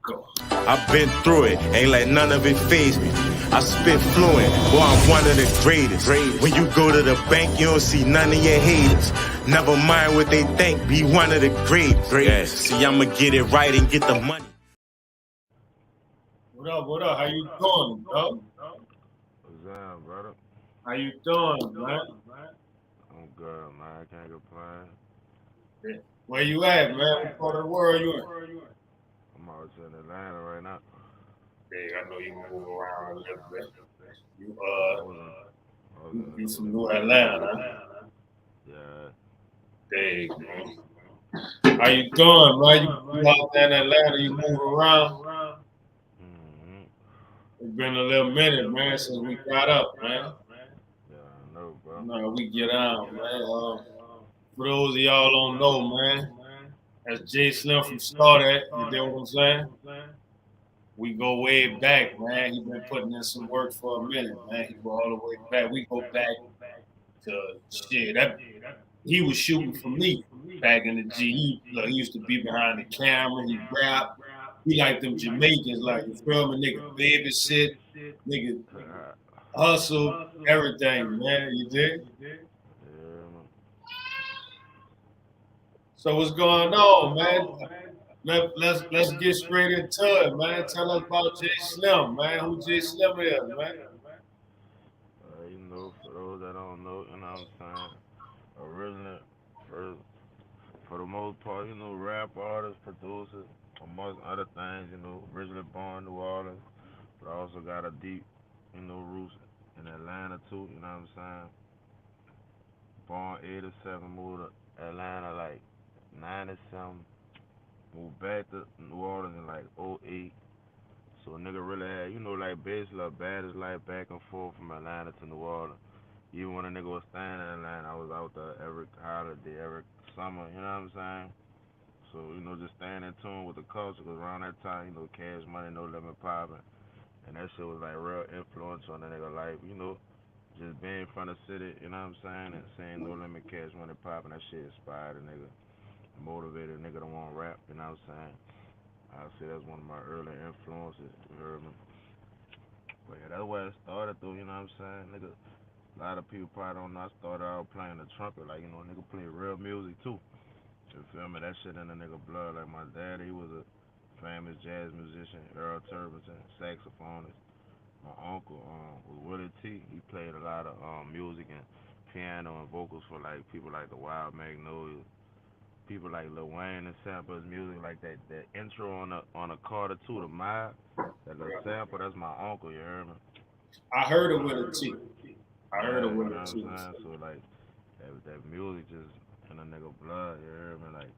Go. I've been through it, ain't like none of it fazed me. I spit fluent, boy, I'm one of the greatest. When you go to the bank, you don't see none of your haters. Never mind what they think, be one of the greatest. Yeah. See, I'ma get it right and get the money. What up? What up? How you doing, dog? What's up, brother? How you doing, man? I'm good, man. I can't complain. Yeah. Where you at, man? What part of the world you in? I'm out here in Atlanta right now. Yeah, I know you move around a little bit. You Yeah, I was you in from the New Atlanta, huh? yeah. Dang, man. How you doing, man? You out there in Atlanta? You move around? Mm-hmm. It's been a little minute, man, since we got up, man. Yeah, I know, bro. No, we get out, man. For those of y'all don't know, man, that's J-Slim from Stardat. You know what I'm saying? We go way back, man. He been putting in some work for a minute, man. He go all the way back. We go back to shit. That he was shooting for me back in the G. He used to be behind the camera. He rap. He like them Jamaicans, like you feel me, nigga. Babysit, nigga, hustle, everything, man. You dig? Yeah, man. So what's going on, man? Let's get straight into it, man. Tell us about J Slim, man. Who J Slim is, man? For those that don't know, you know what I'm saying? Originally, for, for the most part, rap artists, producers, amongst other things, originally born in New Orleans, but I also got a deep, roots in Atlanta too, you know what I'm saying? Born 87, moved to Atlanta like 97, moved back to New Orleans in like '08. So a nigga really had, like basically a baddest life back and forth from Atlanta to New Orleans. Even when a nigga was staying in Atlanta, I was out there every holiday, every summer, you know what I'm saying? So, just staying in tune with the culture, because around that time, cash money, no limit popping. And that shit was like real influence on the nigga life, just being from the city, you know what I'm saying? And seeing no limit cash money popping, that shit inspired a nigga, motivated a nigga to want to rap, you know what I'm saying? I say that's one of my early influences, you heard me? But yeah, that's where it started though, you know what I'm saying? Nigga, a lot of people probably don't know I started out playing the trumpet, like, nigga play real music too. You feel me? That shit in the nigga blood. Like my dad, he was a famous jazz musician, Earl Turbinson, saxophonist. My uncle was Willie T. He played a lot of music and piano and vocals for like people like the Wild Magnolias, people like Lil Wayne and sample his music like that intro on a Carter 2, the Mob, that little sample. That's my uncle. You heard me? I heard it with a T. I heard Yeah, it you with know a what I'm T. saying. So like that music just in a nigga blood. You heard me? Like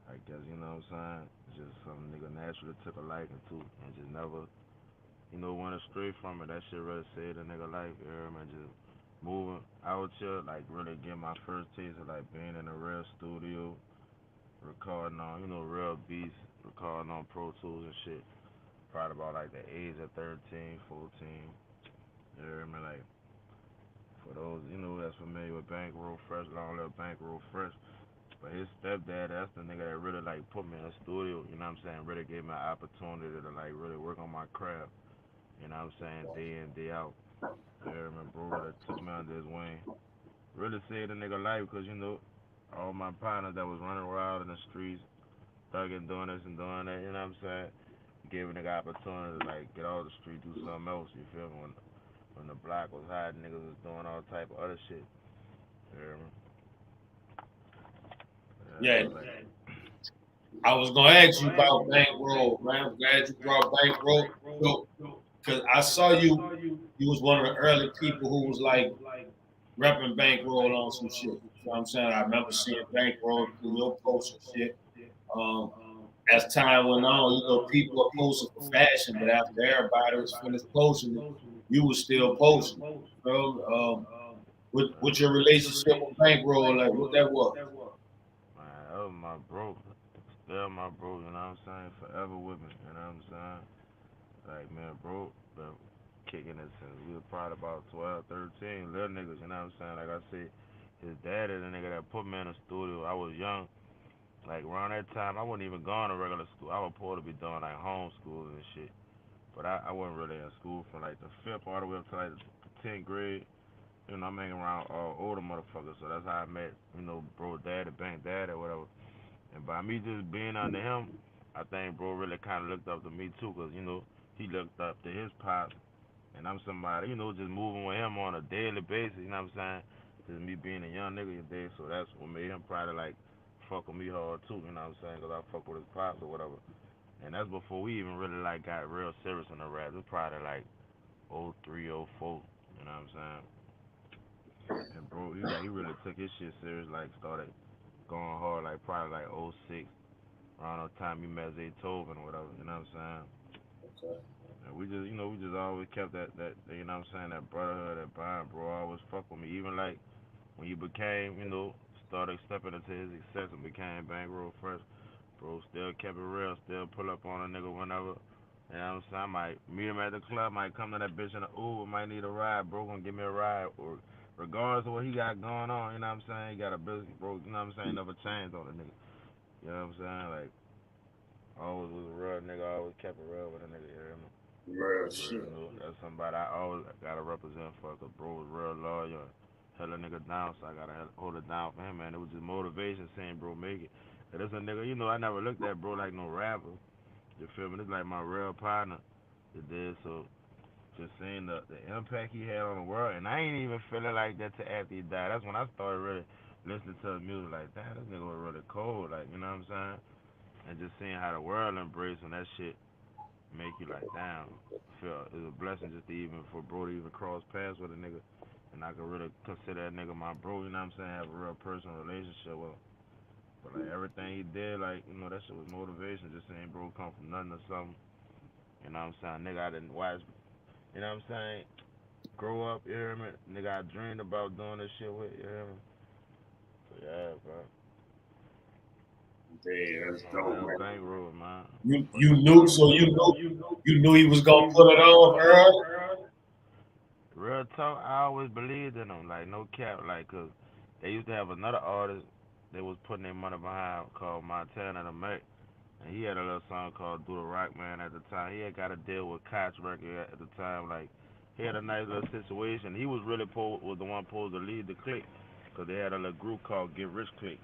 I guess you know what I'm saying. It's just some nigga naturally took a liking to and just never went astray from it. That shit really saved a nigga life. You heard me? Just moving out here, like really getting my first taste of like being in a real studio, recording on, real beats, recording on Pro Tools and shit. Probably about like the age of 13, 14. You hear me? Like, for those, that's familiar with Bankroll Fresh, Long Live Bankroll Fresh. But his stepdad, that's the nigga that really like put me in the studio, you know what I'm saying? Really gave me an opportunity to like really work on my craft, you know what I'm saying? Day in, day out. You hear me? Bro really took me under his wing. Really saved a nigga life because, all my partners that was running around in the streets, thugging, doing this and doing that, you know what I'm saying? Gave a nigga opportunity to like get off the street, do something else. You feel me? When the block was hot, niggas was doing all type of other shit. You hear me? Yeah, Yeah, so like, I was gonna ask you about Bankroll, man. I'm glad you brought Bankroll. So, cause I saw you, you was one of the early people who was like repping Bankroll on some shit. You know what I'm saying? I remember seeing Bankroll through your posts and shit. Um, as time went on, people were posting for fashion, but after everybody was finished posting, you was still posting. You know, with your relationship with Bankroll, like what that was. man, that was my bro. Still my bro, you know what I'm saying? Forever with me, you know what I'm saying? Like, man, bro, been kicking it since we was probably about 12, 13, little niggas, you know what I'm saying? Like I said, his dad is the nigga that put me in the studio. I was young, Like around that time, I wasn't even going to regular school. I was supposed to be doing like homeschool and shit. But I wasn't really in school from like the fifth all the way up to like the 10th grade. You know, I'm hanging around older motherfuckers, so that's how I met, bro, dad, bank dad, or whatever. And by me just being under him, I think bro really kind of looked up to me too, cause he looked up to his pops, and I'm somebody, just moving with him on a daily basis. You know what I'm saying? Just me being a young nigga today, so that's what made him probably like fuck with me hard too. You know what I'm saying? Cause I fuck with his pops or whatever. And that's before we even really like got real serious in the rap. It was probably like '03, '04. You know what I'm saying? And bro, he really took his shit serious. Like started going hard. Like probably like '06 around the time he met Zaytoven or whatever. You know what I'm saying? Okay. And we just always kept that you know what I'm saying, that brotherhood, that bond, bro. Always fuck with me. Even like when you became, started stepping into his success and became bankroll first, bro, still kept it real, still pull up on a nigga whenever. You know what I'm saying? I might meet him at the club, might come to that bitch in the Uber, might need a ride, bro, gonna give me a ride. Or regardless of what he got going on, you know what I'm saying? He got a business, bro, you know what I'm saying? Never changed on the nigga. You know what I'm saying? Like, always was a real nigga, always kept it real with a nigga, you hear me? Real Real, shit. that's somebody I always gotta represent for, cause bro was real loyal, held a nigga down, so I gotta hold it down for him, man. It was just motivation saying, bro, make it. And this a nigga, I never looked at bro like no rapper. You feel me? This like my real partner. You did, so just seeing the impact he had on the world, and I ain't even feeling like that till after he died. That's when I started really listening to his music, like, damn, this nigga was really cold, like, you know what I'm saying? And just seeing how the world embraced and that shit make you like, damn, feel it's a blessing just to even for bro to even cross paths with a nigga, and I could really consider that nigga my bro. You know what I'm saying? Have a real personal relationship with him. But like everything he did, like that shit was motivation. Just saying, bro, come from nothing to something. You know what I'm saying? Nigga, I didn't watch. You know what I'm saying? Grow up, you hear me? Nigga, I dreamed about doing this shit with. You hear me? So yeah, bro. Yeah, that's On dope, real man. bankroll, man. You Fucking knew, hard. so you knew he was gonna put it on early. Real talk, I always believed in them, like no cap, like 'cause they used to have another artist they was putting their money behind called Montana the Mac, and he had a little song called "Do the Rock Man" at the time. He had got a deal with Koch Record at the time, like he had a nice little situation. He was really was the one supposed to lead the clique, 'cause they had a little group called Get Rich Clique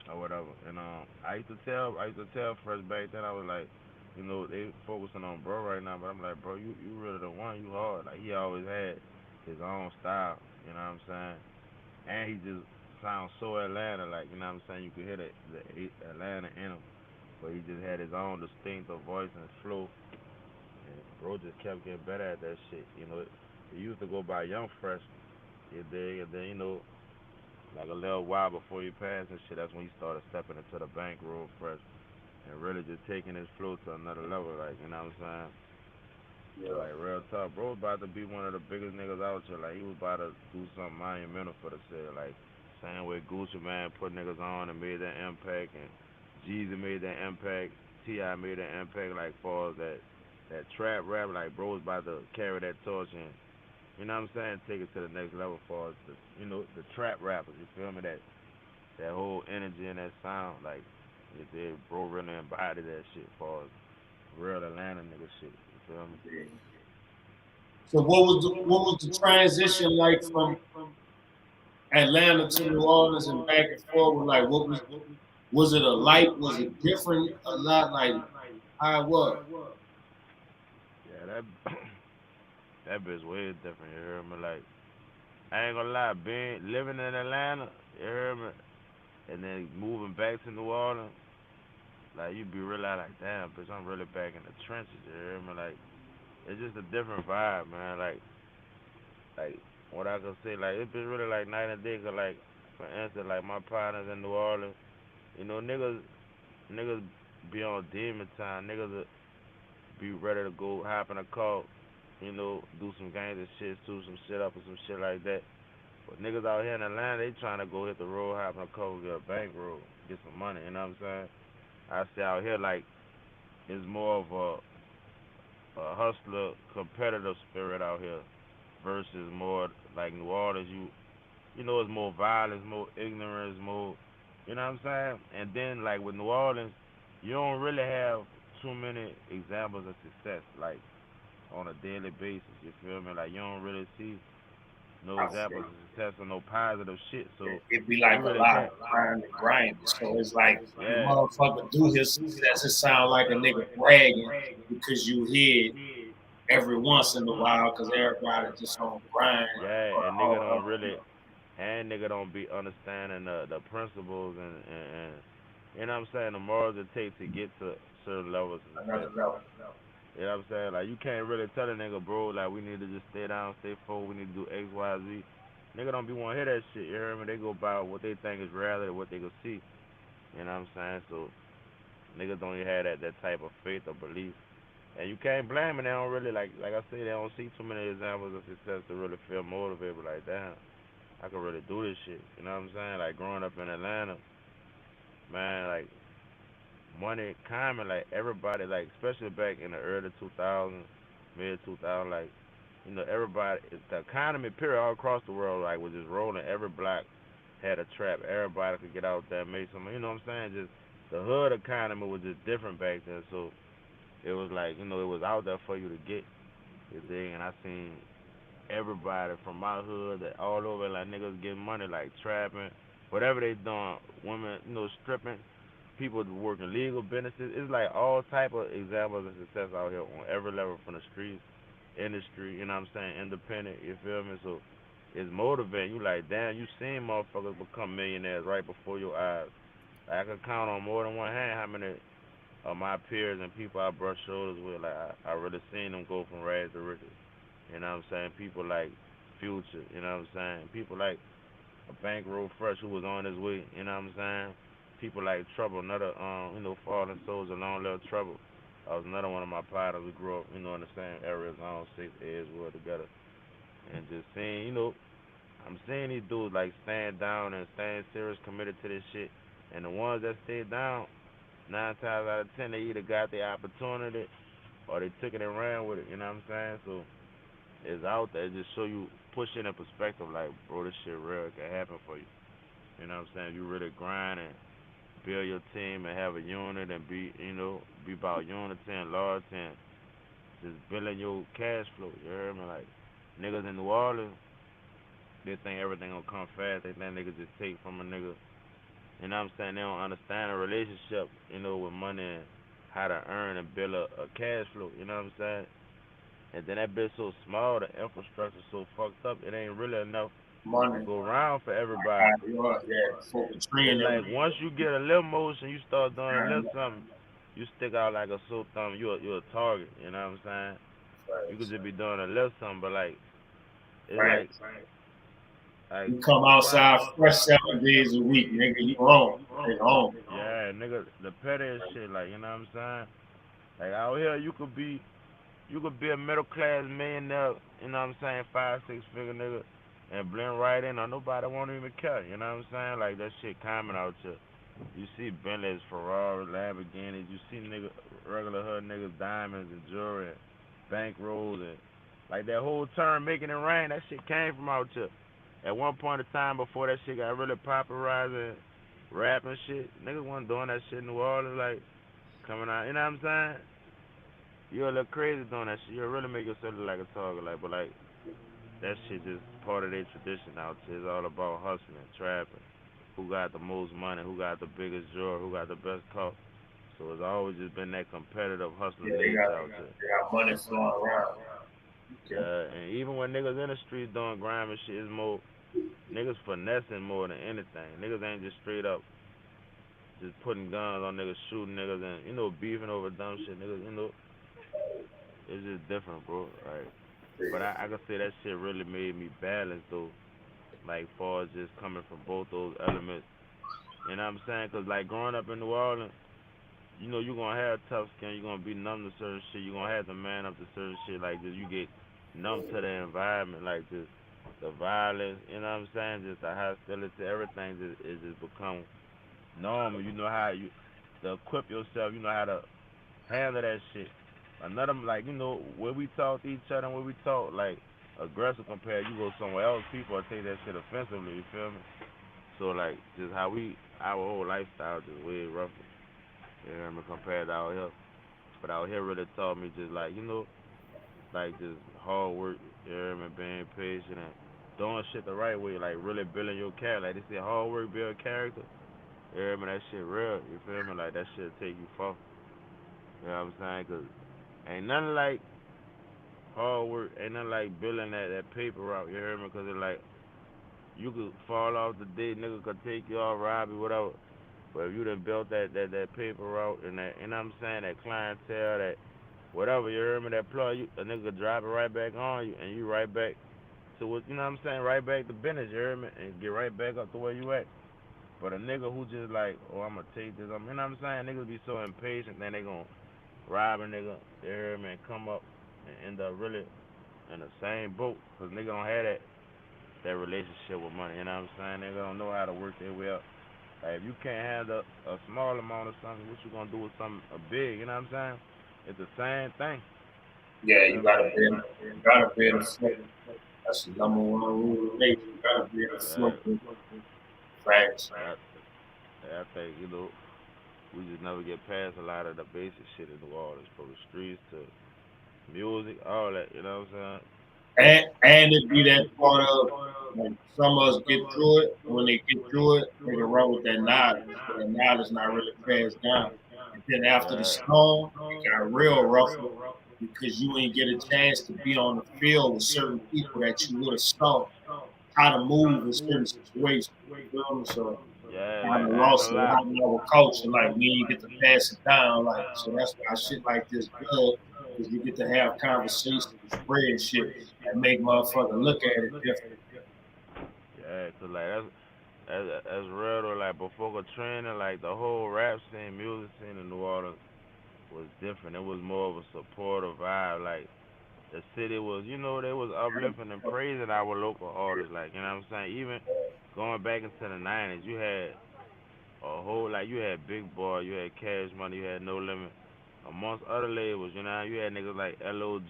or whatever. And I used to tell Fresh back then. I was like, they focusing on bro right now, but I'm like, bro, you really the one. You hard. Like he always had his own style. You know what I'm saying? And he just sounds so Atlanta. Like what I'm saying, you could hear the Atlanta in him, but he just had his own distinctive voice and flow. And bro just kept getting better at that shit. He used to go by Young Fresh. You dig? And then like a little while before he passed and shit, that's when he started stepping into the bankroll fresh and really just taking his flow to another level, like, you know what I'm saying? And Yeah, like real talk, bro was about to be one of the biggest niggas out here. Like he was about to do something monumental for the city. Like same way Gucci Man put niggas on and made that impact, and Jeezy made that impact, T.I. made that impact. Like far as that trap rap, like bro was about to carry that torch and you know what I'm saying, take it to the next level. For as the trap rappers, you feel me? That whole energy and that sound, like it did, bro really embodied that shit for real Atlanta nigga shit. You feel me? yeah. So what was the transition like from Atlanta to New Orleans and back and forth? Like was it a light? Was it different? A lot like how it was? Yeah, that that bitch way different. You hear me? Like I ain't gonna lie, being living in Atlanta, you hear me, and then moving back to New Orleans, like you be really like, damn, bitch, I'm really back in the trenches. You hear me? Like it's just a different vibe, man. Like what I could say, like it's been really like night and day. 'Cause like for instance, like my partners in New Orleans, niggas be on demon time. Niggas be ready to go hop in a car, do some gangster shit, do some shit up or some shit like that. But niggas out here in Atlanta, they trying to go hit the road, hop in a car, get a bankroll, get some money. You know what I'm saying? I say out here like it's more of a hustler, competitive spirit out here versus more like New Orleans. You know, it's more violence, more ignorance, more. You know what I'm saying? And then like with New Orleans, you don't really have too many examples of success like on a daily basis. You feel me? Like you don't really see no I examples feel of success or no positive shit. So it be you like a really lot of can't. grind and grinding. So it's like the Yeah. motherfucker do his success. It sound like a nigga bragging because you hear it every once in a while because everybody just on grind. Yeah, and nigga don't really, and nigga don't be understanding the principles and you know what I'm saying, the morals it takes to get to certain levels of Another success. level. You know what I'm saying? Like you can't really tell a nigga, bro, like we need to just stay down, stay full, we need to do X, Y, Z. Nigga don't be want to hear that shit. You hear me? They go by what they think is reality, what they can see. You know what I'm saying? So niggas don't even have that type of faith or belief. And you can't blame them. They don't really like I say they don't see too many examples of success to really feel motivated. But like damn, I could really do this shit. You know what I'm saying? Like growing up in Atlanta, man, like money common, like everybody, like especially back in the early 2000s, mid 2000s, like you know everybody, the economy period all across the world like was just rolling. Every block had a trap. Everybody could get out there and make some. You know what I'm saying? Just the hood economy was just different back then. So it was like you know it was out there for you to get. You dig? And I seen everybody from my hood that all over like niggas getting money like trapping, whatever they doing, women, you know, stripping, people working legal businesses. It's like all type of examples of success out here on every level from the streets, industry, you know what I'm saying, independent, you feel me? So it's motivating. You like, damn, you seen motherfuckers become millionaires right before your eyes. Like, I can count on more than one hand how many of my peers and people I brush shoulders with, like I really seen them go from rags to riches. You know what I'm saying? People like Future, you know what I'm saying? People like a Bankroll Fresh who was on his way, you know what I'm saying? People like Trouble, another you know, Fallen Souls, a long little Trouble. That was another one of my partners. We grew up, you know, in the same area, zone six, Edgewood together. And just seeing, you know, I'm seeing these dudes like stand down and staying serious, committed to this shit. And the ones that stay down, 9 times out of 10, they either got the opportunity or they took it and ran with it. You know what I'm saying? So it's out there. It just show you, push it in perspective. Like, bro, this shit real. It can happen for you. You know what I'm saying? You really grind and build your team and have a unit and be, you know, be about unity and loyalty and just building your cash flow. You hear me? Like, niggas in New Orleans, they think everything gonna come fast. They think niggas just take from a nigga. You know what I'm saying? They don't understand a relationship, you know, with money and how to earn and build a cash flow. You know what I'm saying? And then that bitch so small, the infrastructure so fucked up, it ain't really enough to Money. go around for everybody. Yeah, for the tree It's and like everything. once you get a little motion, you start doing a little something, you stick out like a sore thumb. You're a target. You know what I'm saying? You could just be doing a little something, but like it's Right. like You come that's why. outside fresh 7 days a week, nigga. You grown. Nigga home. Yeah, nigga, the pettiest shit, like you know what I'm saying? Like out here, you could be a middle class millionaire. You know what I'm saying? 5, 6 figure nigga, and blend right in, or nobody won't even care. You know what I'm saying? Like that shit common out here. You see Bentleys, Ferrari, Lamborghinis. You see nigga, regular hood niggas, diamonds and jewelry, and bank rolls, and like that whole term making it rain. That shit came from out here. At one point in time, before that shit got really popularized and rap and shit, niggas wasn't doing that shit in New Orleans, like coming out. You know what I'm saying? You're a little crazy doing that shit. You'll really make yourself look like a target, like, but like that shit just part of their tradition out here. It's all about hustling, trapping. Who got the most money? Who got the biggest drawer? Who got the best car? So it's always just been that competitive Yeah, hustling nature out there. they got money flowing around. Okay. Yeah, and even when niggas in the streets doing grime and shit, it's more niggas finessing more than anything. Niggas ain't just straight up just putting guns on niggas, shooting niggas, and you know beefing over dumb shit. Niggas, you know, it's just different, bro. Like, but I can say that shit really made me balance though. Like, far as just coming from both those elements. You know what I'm saying? Cause like growing up in New Orleans, you know you gonna have tough skin. You gonna be numb to certain shit. You gonna have to man up to certain shit. Like just you get numb to the environment. Like just the violence. You know what I'm saying? Just the hostility. Everything just it just become normal. You know how you to equip yourself. You know how to handle that shit. Another like you know where we talk to each other and where we talk like aggressive compared. You go somewhere else, people will take that shit offensively. You feel me? So like just our whole lifestyle just way rougher. You hear me? Compared to out here, but out here really taught me just like like just hard work. You hear me? Being patient and doing shit the right way, like really building your character. Like they say, hard work build character. You hear me? That shit real. You feel me? Like that shit take you far. You know what I'm saying? Cause ain't nothing like hard work. Ain't nothing like building that paper route. You hear me? Cause it's like you could fall off the day, nigga could take you off, rob you, whatever. But if you done built that paper route and that, you know what I'm saying, that clientele, that whatever, you hear me, that plug, you a nigga could drop it right back on you, and you right back to what, you know what I'm saying, right back to business, you hear me, and get right back up to where you at. But a nigga who just like, oh, I'm gonna take this, you know what I'm saying, niggas be so impatient, then they gonna rob a nigga, you hear me, and come up and end up really in the same boat, cause nigga don't have that relationship with money, you know what I'm saying, nigga don't know how to work their way up. Like if you can't handle a small amount of something, what you gonna do with something big? You know what I'm saying? It's the same thing. Yeah, You you feel me? gotta be able, you gotta be able to flip. That's the number one rule of nature. You gotta be able to Yeah, flip it. Facts. yeah, yeah, I think we just never get past a lot of the basic shit in New Orleans, from the streets to music, all that. You know what I'm And it be that part of like some of us get through it. When they get through it, they can run with that knowledge. But that knowledge not really passed down. And then after the saying? storm, it got real rough because you ain't get a chance to be on the field with certain people that you would have saw how to move in certain situations. You feel me? So Yeah, kind like of I ain't lost gonna a lie. lot in our culture. Like we ain't get to pass it down. Like so that's why shit like this good because we get to have conversations and spread shit that make motherfucker look at it different. Yeah, cause like that's real though. Like before Katrina, like the whole rap scene, music scene in New Orleans was different. It was more of a supportive vibe. Like the city was, they was uplifting and praising our local artists. Like, you know what I'm saying? Even going back into the '90s, you had a whole like you had Big Boy, you had Cash Money, you had No Limit, amongst other labels. You had niggas like LOG.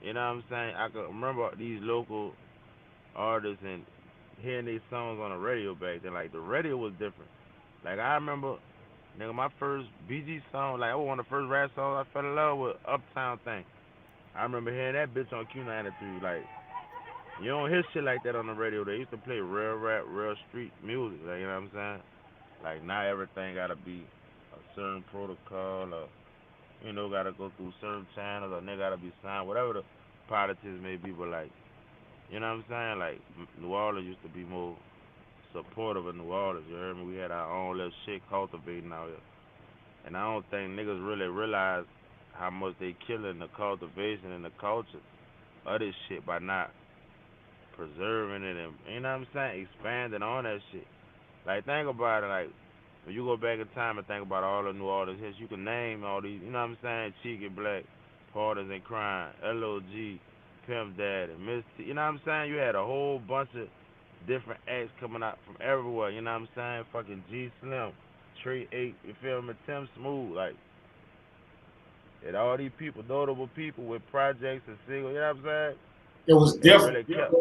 You know what I'm saying? I could remember these local artists and hearing these songs on the radio back then. Like the radio was different. Like I remember, nigga, my first BG song, like I was one of the first rap songs I fell in love with, Uptown Thing. I remember hearing that bitch on Q93. Like you don't hear shit like that on the radio. They used to play real rap, real street music. Like you know what I'm saying? Like not everything gotta be a certain protocol or gotta go through certain channels or nigga gotta be signed, whatever the politics may be. But like you know what I'm saying? Like New Orleans used to be more supportive of New Orleans. You heard me? We had our own little shit cultivating out here, and I don't think niggas really realize how much they killing the cultivation and the culture of this shit by not preserving it and what I'm saying, expanding on that shit. Like think about it, like when you go back in time and think about all the New Orleans hits, you can name all these, you know what I'm saying, Cheeky Black, Partners in Crime, LOG, Pimp Daddy, Miss T, you know what I'm saying? You had a whole bunch of different acts coming out from everywhere, you know what I'm saying? Fucking G-Slim, Trey 8, you feel me, Tim Smooth, like, and all these people, notable people with projects and singles, you know what I'm saying? It was They different. really kept.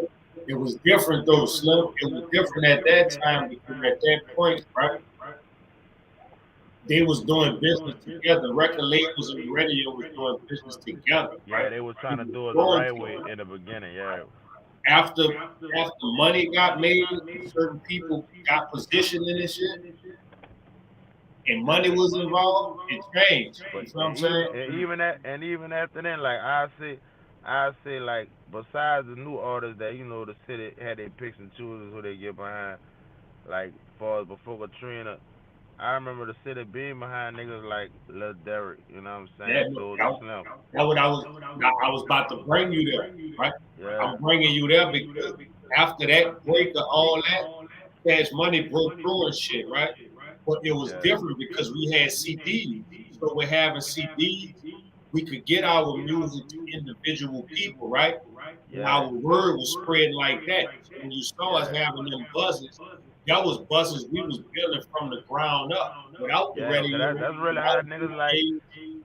It was different though, Slim. It was different at that time because at that point, right, they was doing business together. Record labels and the radio was doing business together, Yeah, right? they was trying to People do it the was right way doing in the beginning, yeah. after after money got made and certain people got positioned in this shit and Yeah. money was involved, it changed. But You know what I'm saying? even after then, like I say like besides the new artists that the city had their picks and chooses who they get behind, like far as before Katrina, I remember the city being behind niggas like Lil Derek, you know what I'm That, saying, Soldier that, Slim. that what I was about to bring you there, right? Yeah, I'm bringing you there because after that break of all that, Cash Money broke through and shit, right? But it was yeah, different because we had CDs. So we're having CDs, we could get our music to individual people, right? And yeah, our word was spreading like that. So when you saw us yeah, having them buzzes, that was buzzes we was building from the ground up without the yeah. Cause radio, that's really how without niggas like. DJs.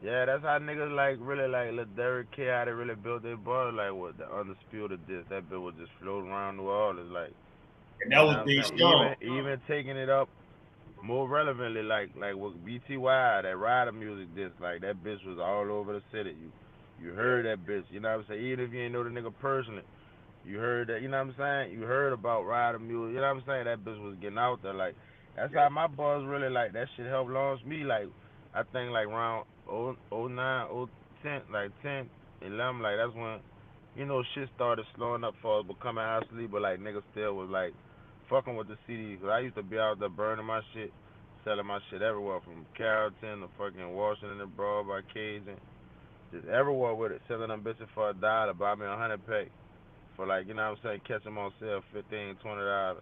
Yeah, that's how niggas like really like Lil Derek K. How they really built their buzz like what the undisputed this that bit was just floating around New Orleans like. And that You was know what they I'm saying? song. Even taking it up more relevantly, like with BTY, that rider music disc, like that bitch was all over the city. You heard that bitch. You know what I'm saying? Even if you ain't know the nigga personally, you heard that. You know what I'm saying? You heard about rider music. You know what I'm saying? That bitch was getting out there. Like that's how my boys really like that shit helped launch me. Like I think like around oh 09, oh 10, like 10, 11, like that's when shit started slowing up for us, becoming obsolete. But like niggas still was like fucking with the CDs. Cause I used to be out there burning my shit, selling my shit everywhere from Carrollton to fucking Washington and Broad by Cage and just everywhere with it, selling them bitches for $1, buy me 100 pack for like, you know what I'm saying, catch them on sale, $15, $20,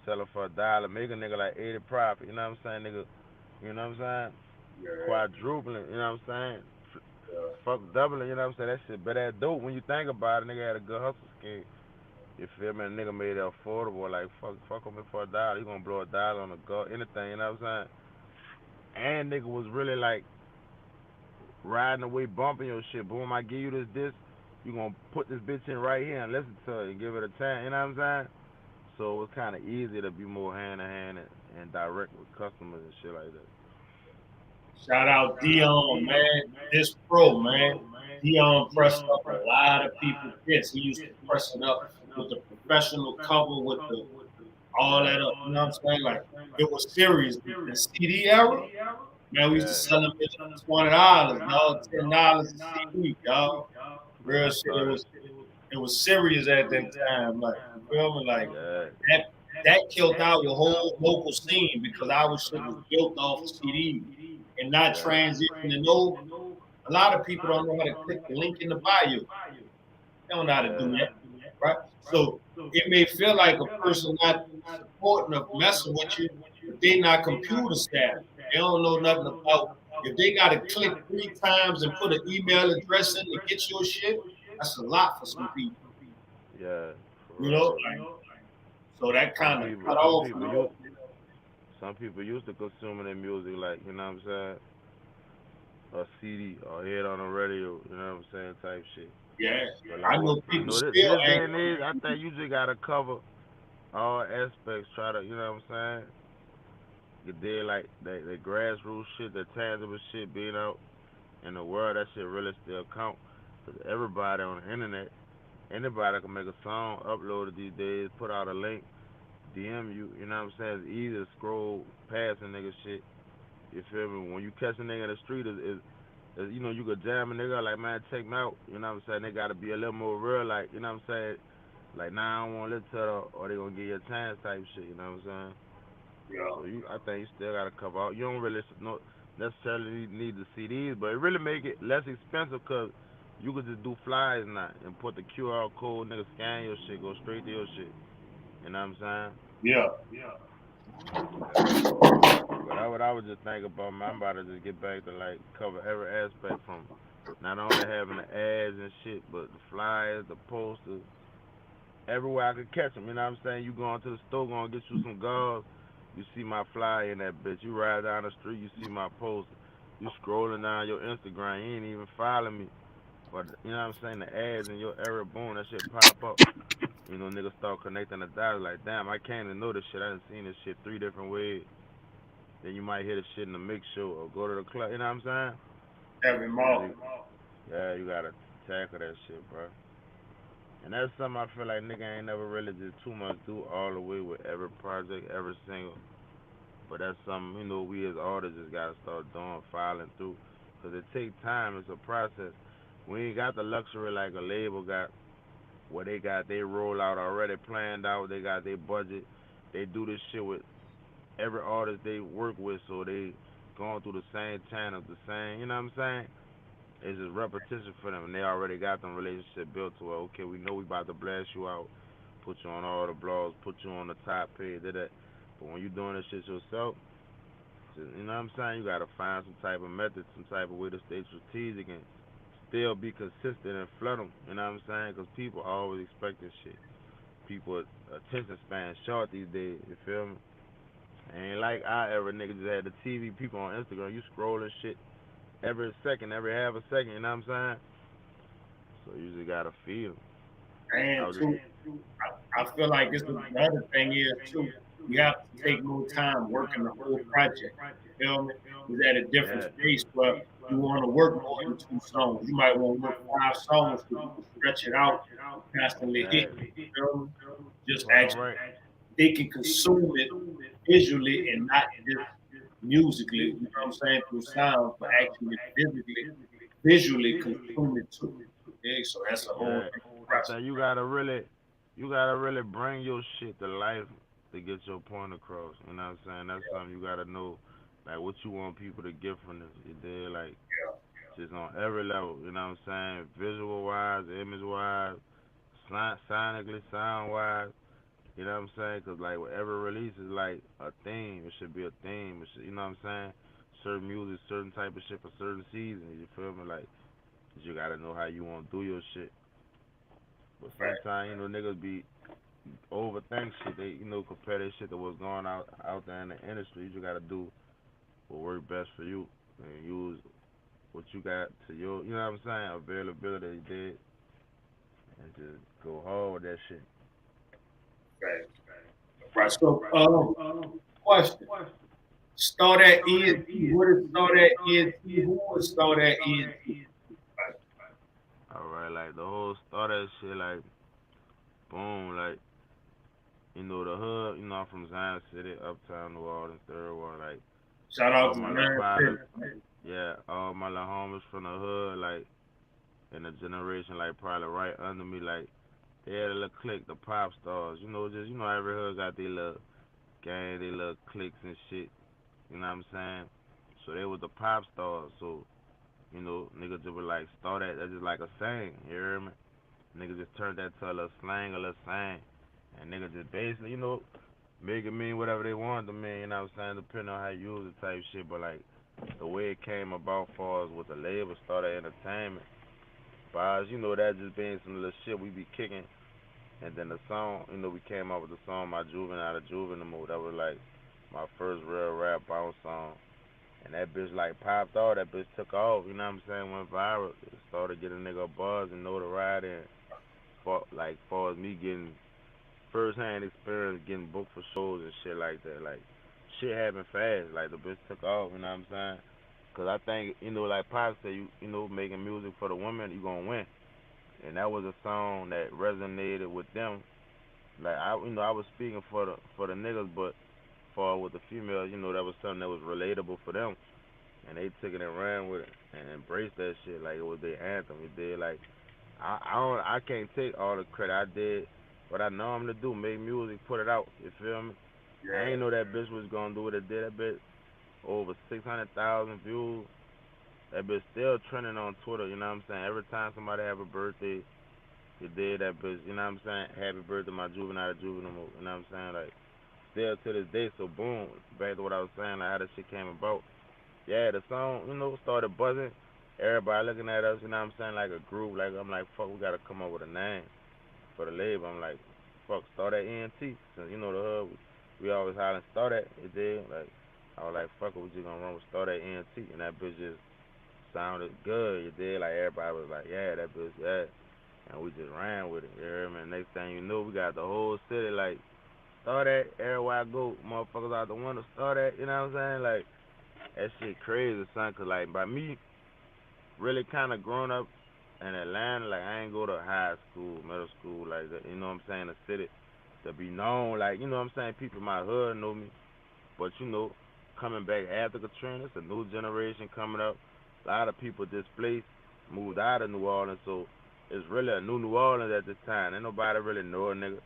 sell them for $1, make a nigga like 80 profit, you know what I'm saying, nigga, you know what I'm saying, Yeah, quadrupling, you know what I'm saying, yeah. fuck doubling, you know what I'm saying, that shit, but that dope when you think about it, nigga had a good hustle scheme. You feel me? A nigga made it affordable. Like fuck him for $1. You gonna blow $1 on a go anything. You know what I'm saying? And nigga was really like riding away, bumping your shit. Boom, I give you this. You gonna put this bitch in right here and listen to it and give it a time. You know what I'm saying? So it was kind of easy to be more hand to hand and direct with customers and shit like that. Shout out Dion, man. This pro, man. Dion pressed up a lot of people hits. He used to press it up with the professional cover, with the all Yeah. that up. You know what I'm saying? Like it was serious. The CD era, man, we used to Yeah. sell them bitches for $20, dog, $10 a CD, dog. Man, Real I shit. started. It was serious at that time. Like you feel me? Like Yeah. that that killed out the whole local scene because our shit was built off of CD and not Yeah. transitioning over. A lot of people don't know how to click the link in the bio. They don't know how to do Yeah. that, right? So it may feel like a person not supporting or messing with you, but they not computer savvy. They don't know nothing about. If they got to click 3 times and put an email address in to get your shit, that's a lot for some people. Yeah. You know, For real. like, so that Some kind of people, cut some off. people use, some people used to consuming their music like you know what I'm saying, a CD or hear it on the radio, you know what I'm saying, type shit. Yeah, But I like, know you people know, still this ain't. day and age, I think you just gotta cover all aspects. Try to, you know what I'm saying, you did like the grassroots shit, the tangible shit being out in the world. That shit really still count. Cause everybody on the internet, anybody can make a song, upload it these days, put out a link, DM you. You know what I'm saying? It's easy to scroll past a nigga shit. You feel me? When you catch a nigga in the street, you could jam a nigga like, man, check me out. You know what I'm saying? They gotta be a little more real, like, you know what I'm saying? Like, nah, I don't want to listen to it, or they gonna give you a chance type shit. You know what I'm saying? So Yeah, I think you still gotta cover out. You don't really necessarily need the CDs, but it really make it less expensive because you could just do flyers now and put the QR code, nigga, scan your shit, go straight to your shit. You know what I'm yeah. saying? Yeah. But I what I was just thinking about, man, I'm about to just get back to like cover every aspect from not only having the ads and shit, but the flyers, the posters, everywhere I could catch them. You know what I'm saying? You going to the store, going to get you some gauze, you see my flyer in that bitch. You ride down the street, you see my poster. You scrolling down your Instagram, you ain't even following me. But you know what I'm saying? The ads in your area, boom, that shit pop up. Niggas start connecting the dots like, damn, I can't even know this shit. I done seen this shit 3 different ways. Then you might hear the shit in the mix show or go to the club. You know what I'm saying? Every So month. yeah, you gotta tackle that shit, bro. And that's something I feel like nigga ain't never really did too much do all the way with every project, every single. But that's something we as artists just gotta start doing, filing through, cause it takes time. It's a process. We ain't got the luxury like a label got, where they got their rollout already planned out. They got their budget. They do this shit with every artist they work with, so they going through the same channels, the same. You know what I'm saying? It's just repetition for them, and they already got them relationship built to where okay, we know we about to blast you out, put you on all the blogs, put you on the top page, did that. But when you doing this shit yourself, you know what I'm saying? You gotta find some type of method, some type of way to stay strategic and still be consistent and flood them. You know what I'm saying? Because people always expect this shit. People attention span short these days. You feel me? Ain't like I ever nigga just had the TV people on Instagram. You scrolling shit every second, every half a second. You know what I'm saying? So you just gotta feel. I And was just too, I feel like the other thing is too. You have to take more time working the whole project. You feel me? It's at a different Yeah, space, but you want to work more than 2 songs. You might want to work 5 songs because you can stretch it out and constantly hit. yeah. You feel me? Just But I'm actually, right. they can consume it visually and not just musically. You know what I'm saying? Through sound, but actually visually consume it too. Yeah, so that's a whole Yeah, different I process. think you gotta really bring your shit to life to get your point across. You know what I'm saying? That's something you gotta know, like what you want people to get from this. You did like just on every level. You know what I'm saying? Visual wise, image wise, sonically, sound wise. You know what I'm saying? Cause like whatever release is like a theme. It should be a theme. It should, you know what I'm saying? Certain music, certain type of shit for certain seasons. You feel me? Like you gotta know how you want to do your shit. But Right. sometimes niggas be overthink shit. They compare their shit to what's going out there in the industry. You just gotta do what work best for you and use what you got to your you know what I'm saying availability did and just go hard with that shit. Right. Right. So, question. Start at ENT. What is start at ENT? Who was start at ENT? Right. All right, like the whole start of that shit, like boom, like the hood. I'm from Zion City, Uptown, New Orleans, Third Ward. Like Shout out all to my little Zion partners, City. yeah, all my little homies from the hood, like in the generation, like probably right under me, like they had a little clique, the pop stars. Just every hood got their little gang, their little cliques and shit. You know what I'm saying? So they was the pop stars. So niggas just were like start that's just like a saying. You hear me? Niggas just turned that to a little slang, a little saying, and niggas just basically make it mean whatever they want to mean. You know what I'm saying? Depending on how you use it, type shit. But like the way it came about, far as with the label, started entertainment. But that just being some little shit we be kicking. And then the song, we came out with the song My Juvenile to Juvenile. That was like my first real rap bounce song. And that bitch like popped off, that bitch took off, you know what I'm saying, went viral. It started getting a nigga a buzz and notoriety and far as me getting first hand experience getting booked for shows and shit like that. Like shit happened fast. Like the bitch took off, you know what I'm saying? Cause I think, like Pop said, making music for the women, you gonna win. And that was a song that resonated with them. Like I was speaking for the niggas, but for with the females, that was something that was relatable for them, and they took it and ran with it and embraced that shit like it was their anthem. It did like I can't take all the credit. I did what I normally do, make music, put it out. You feel me? I Yeah. ain't know that bitch was gonna do what it did. That bitch over 600,000 views. That bitch still trending on Twitter. You know what I'm saying? Every time somebody have a birthday, you did that bitch. You know what I'm saying? Happy birthday, my juvenile juvenile. You know what I'm saying? Like still to this day. So boom, back to what I was saying, like how that shit came about. Yeah, the song, started buzzing. Everybody looking at us, you know what I'm saying, like a group. Like I'm like, fuck, we gotta come up with a name for the label. I'm like, fuck, start at ENT. So the hood, we always hollering start at it did. Like I was like, fuck it, we just gonna run with start at ENT, and that bitch just sounded good. You did. Like everybody was like, yeah, that bitch, yeah. And we just ran with it. You hear me? And next thing you know, we got the whole city like start at everywhere I go, motherfuckers out the window start at. You know what I'm saying? Like that shit crazy, son. Cause like by me really kind of growing up in Atlanta, like I ain't go to high school, middle school, like that. You know what I'm saying? The city to be known, like what I'm saying. People in my hood know me, but coming back after Katrina, it's a new generation coming up. A lot of people displaced, moved out of New Orleans, so it's really a new New Orleans at this time. Ain't nobody really know a nigga.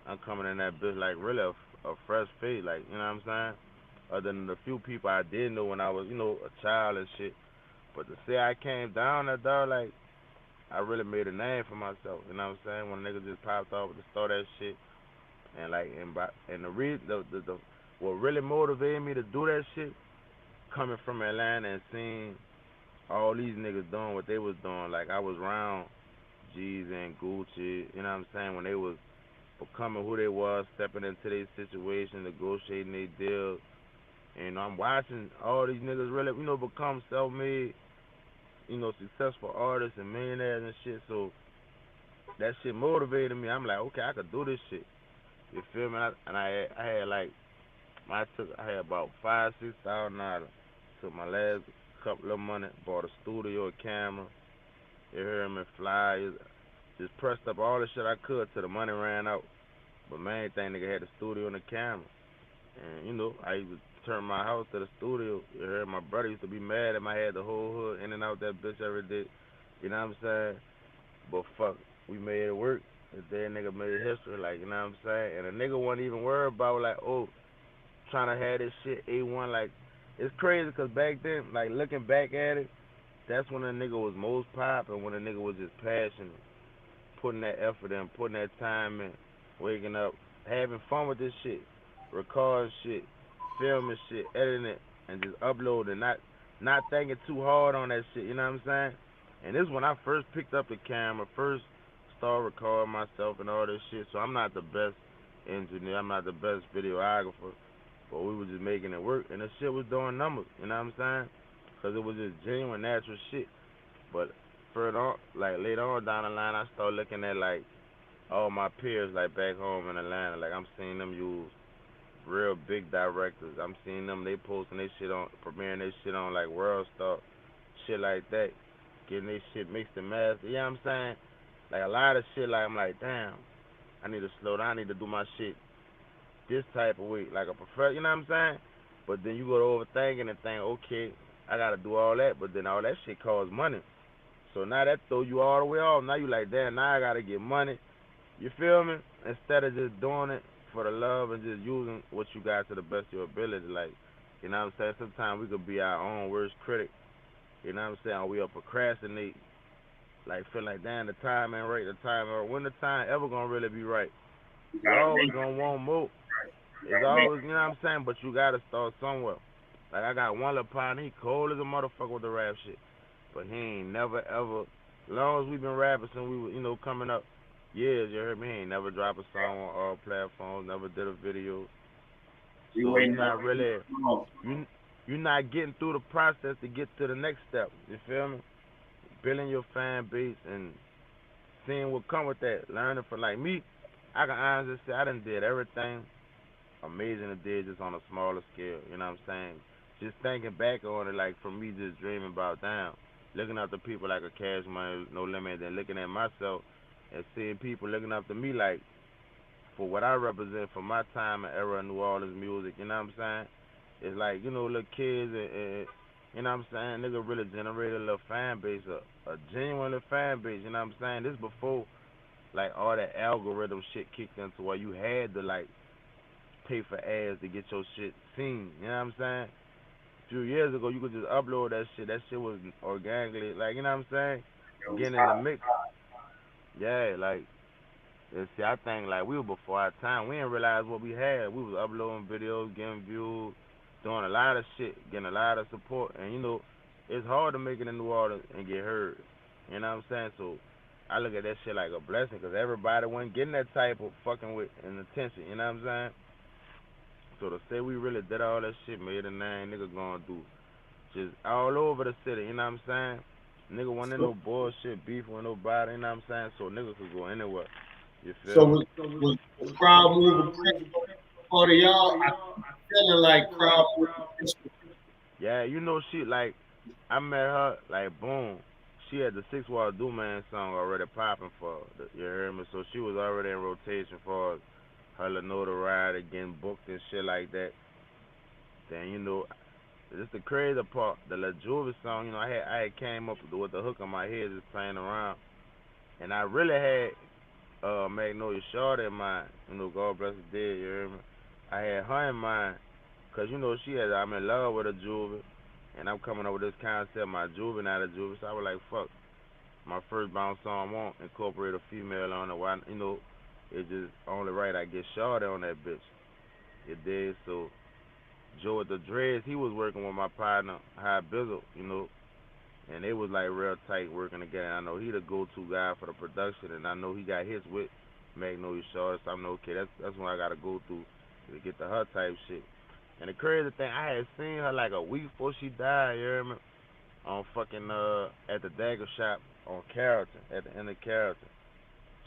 I'm coming in that bitch like really a fresh face, like you know what I'm saying. Other than the few people I did know when I was a child and shit. But to say I came down that dog, like I really made a name for myself. You know what I'm saying? When a nigga just popped off to start that shit, and like and the reason the what really motivated me to do that shit, coming from Atlanta and seeing all these niggas doing what they was doing. Like I was around G's and Gucci. You know what I'm saying? When they was becoming who they was, stepping into their situation, negotiating their deals. And I'm watching all these niggas really, become self-made, successful artists and millionaires and shit. So that shit motivated me. I'm like, okay, I could do this shit. You feel me? I had like I had about $5,000, 6,000. Took my last couple of money, bought a studio, a camera. You hear me? Flyers. Just pressed up all the shit I could till the money ran out. But main thing, nigga, had the studio and the camera. And I used to turn my house to the studio. You heard my brother used to be mad at me. I had the whole hood in and out that bitch every day. You know what I'm saying? But fuck, we made it work. The day nigga made history, like, you know what I'm saying? And a nigga wasn't even worried about, like, oh, trying to have this shit A1. Like, it's crazy because back then, like, looking back at it, that's when a nigga was most poppin', when a nigga was just passionate, putting that effort in, putting that time in, waking up, having fun with this shit, recording shit, filming shit, editing it, and just uploading, not thinking too hard on that shit. You know what I'm saying? And this is when I first picked up the camera, first started recording myself and all this shit. So I'm not the best engineer, I'm not the best videographer, but we was just making it work, and the shit was doing numbers. You know what I'm saying? Cause it was just genuine, natural shit. But further on, like later on down the line, I started looking at like all my peers, like back home in Atlanta. Like I'm seeing them use real big directors. I'm seeing them, they posting their shit on, premiering their shit on like World Star, shit like that, getting their shit mixed and mastered. You know what I'm saying? Like a lot of shit. Like I'm like, damn, I need to slow down. I need to do my shit this type of way, like a professor. You know what I'm saying? But then you go to overthinking and think, okay, I gotta do all that, but then all that shit costs money. So now that throw you all the way off. Now you like, damn, now I gotta get money. You feel me? Instead of just doing it for the love and just using what you got to the best of your ability. Like, you know what I'm saying? Sometimes we could be our own worst critic. You know what I'm saying? Or we are procrastinate. Like, feel like, damn, the time ain't right, the time ain't right. When the time ever gonna really be right? You You gotta always make gonna want more. you It's gotta make always, you know what I'm saying? But you gotta start somewhere. Like, I got one little partner, he cold as a motherfucker with the rap shit. But he ain't never ever, as long as we been rapping since we were, coming up years, you heard me, he ain't never dropped a song on all platforms, never did a video. you So you're waiting not really, on you, you're not getting through the process to get to the next step. You feel me? Building your fan base and seeing what come with that. Learning from, like me, I can honestly say I done did everything amazing to did just on a smaller scale. You know what I'm saying? Just thinking back on it, like from me just dreaming about down, looking up to people like a Cash Money, No Limit, then looking at myself and seeing people looking up to me like for what I represent for my time and era of New Orleans music. You know what I'm saying? It's like little kids and you know what I'm saying? Nigga really generated a little fan base, a genuine little fan base. You know what I'm saying? This before like all that algorithm shit kicked into where you had to like pay for ads to get your shit seen. You know what I'm saying? A few years ago, you could just upload that shit. That shit was organically, like, you know what I'm saying? Getting in the mix. Yeah, like, see, I think, like, we were before our time. We didn't realize what we had. We was uploading videos, getting views, doing a lot of shit, getting a lot of support. And, it's hard to make it in New Orleans and get heard. You know what I'm saying? So, I look at that shit like a blessing because everybody wasn't getting that type of fucking with and attention. You know what I'm saying? So to say we really did all that shit, made a name, nigga going through just all over the city, you know what I'm saying? Nigga wasn't in so no bullshit beef with nobody, you know what I'm saying? So nigga could go anywhere. You so feel me? was crowd moving for the y'all? I feeling like crowd moving. Yeah, she like I met her like boom. She had the Six Wall Do Man song already popping for her, you hear me? So she was already in rotation for her notoriety getting booked and shit like that. Then this the crazy part. The La Juvie song, I had came up with the hook on my head just playing around, and I really had Magnolia Shorty in mind. God bless her dead. You hear me? I had her in mind, cause she had I'm in love with a Juvie, and I'm coming up with this concept, my Juvie, not a Juvie. So I was like, fuck, my first bounce song won't incorporate a female on it. Why, it's just only right I get Shorty on that bitch. It did so. Joe with the Dreads, he was working with my partner, High Bizzle, and they was like real tight working together. I know he the go-to guy for the production, and I know he got hits with Magnolia Shorty, so I know, okay, that's when I gotta go through to get to her type shit. And the crazy thing, I had seen her like a week before she died, you hear me? On fucking at the Dagger Shop on Carrollton, at the end of Carrollton.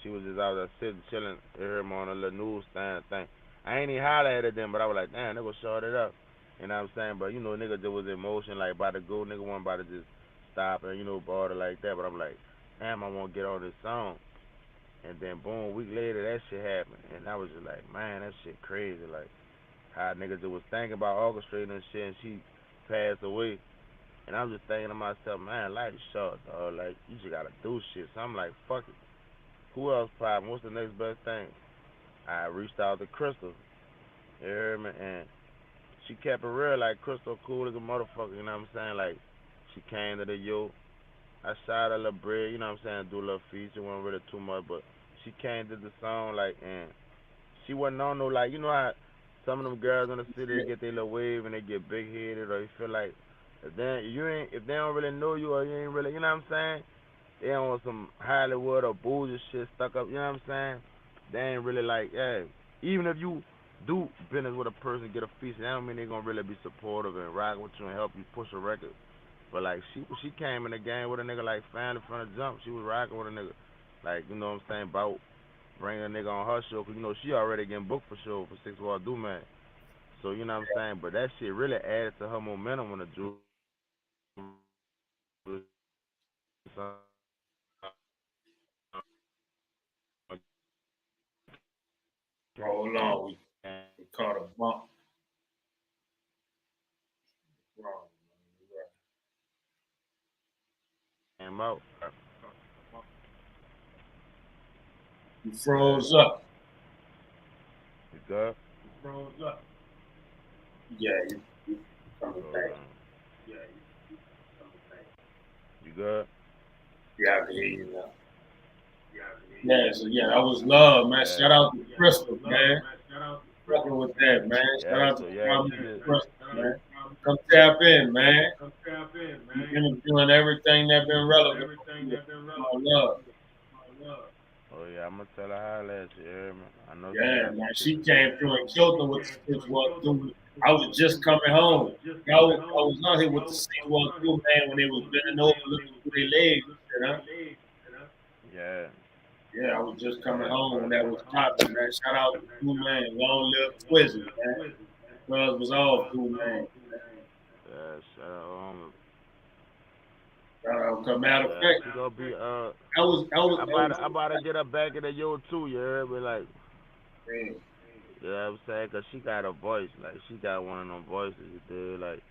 She was just out there sitting, chilling. You heard me on a little newsstand thing. I ain't even holler at her then, but I was like, damn, nigga short it up. You know what I'm saying? But you know, nigga just was in motion, like about to go. Nigga wasn't about to just stop and border like that. But I'm like, damn, I want to get on this song. And then boom, a week later, that shit happened, and I was just like, man, that shit crazy. Like how niggas just was thinking about orchestrating and shit, and she passed away. And I'm just thinking to myself, man, life is short, dog. Like you just gotta do shit. So I'm like, fuck it. Who else poppin'? What's the next best thing? I reached out to Crystal. You heard me? And she kept it real, like Crystal cool as a motherfucker, you know what I'm saying? Like she came to the yo. I shot her a little bread, you know what I'm saying, do a little feature, wasn't really too much, but she came to the song like and she wasn't on no like how some of them girls in the city they get their little wave and they get big headed or you feel like if they don't really know you or you ain't really you know what I'm saying, they on some Hollywood or bougie shit stuck up, you know what I'm saying? They ain't really like, yeah. Even if you do business with a person, get a feature, that don't mean they gonna really be supportive and rock with you and help you push a record. But like she came in the game with a nigga like family from the jump. She was rocking with a nigga, like you know what I'm saying, about bringing a nigga on her show, cause she already getting booked for show for 6 Wall Do Man. So you know what I'm saying. But that shit really added to her momentum when the jewelry Hold on, we caught a bump. Wrong. came out. You Yeah, froze up. you good? You froze up. Yeah, you coming Hold back. on. Yeah, you coming back. You good? Yeah, I can hear you now. Yeah, so yeah, that was love, man. Yeah. Shout out to Crystal, man. Fucking with that, man. Shout Yeah. out to So yeah, Kwame she and just Crystal, man. Come tap in, man. Keep interviewing everything that been relevant for you. My love. Oh yeah, I'm gonna tell her how at you, hear me? I know she Yeah, got some man. shit She to say. came through and killed them with the six one two. I was just coming home. I was out here with the six one two, man, when they was bending over looking through their legs and shit, huh? Yeah, Yeah, I was just coming yeah, home when that was popping, man. Shout out to Two Man, Long Live Twizzy, man. Cuz was off Two Man. yeah. Shout out, Shout out. 'Cause matter of yeah, fact, she gonna be I was, I about to get her back in the yo too, you heard me? Like, man, you know what I'm saying? 'Cause she got a voice, like she got one of them voices, you do like,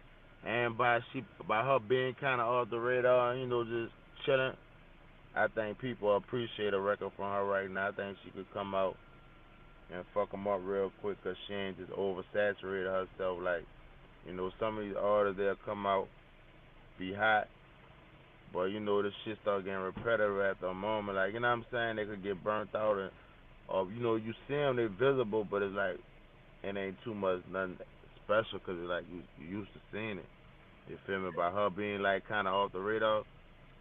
and by her being kind of off the radar, just chilling. I think people appreciate a record from her right now. I think she could come out and fuck them up real quick 'cause she ain't just oversaturated herself. Like, some of these artists they'll come out, be hot, but this shit start getting repetitive after a moment. Like, you know what I'm saying? They could get burnt out and, or you see them, they visible, but it's like it ain't too much nothing special 'cause it's like you used to seeing it. You feel me? By her being like kind of off the radar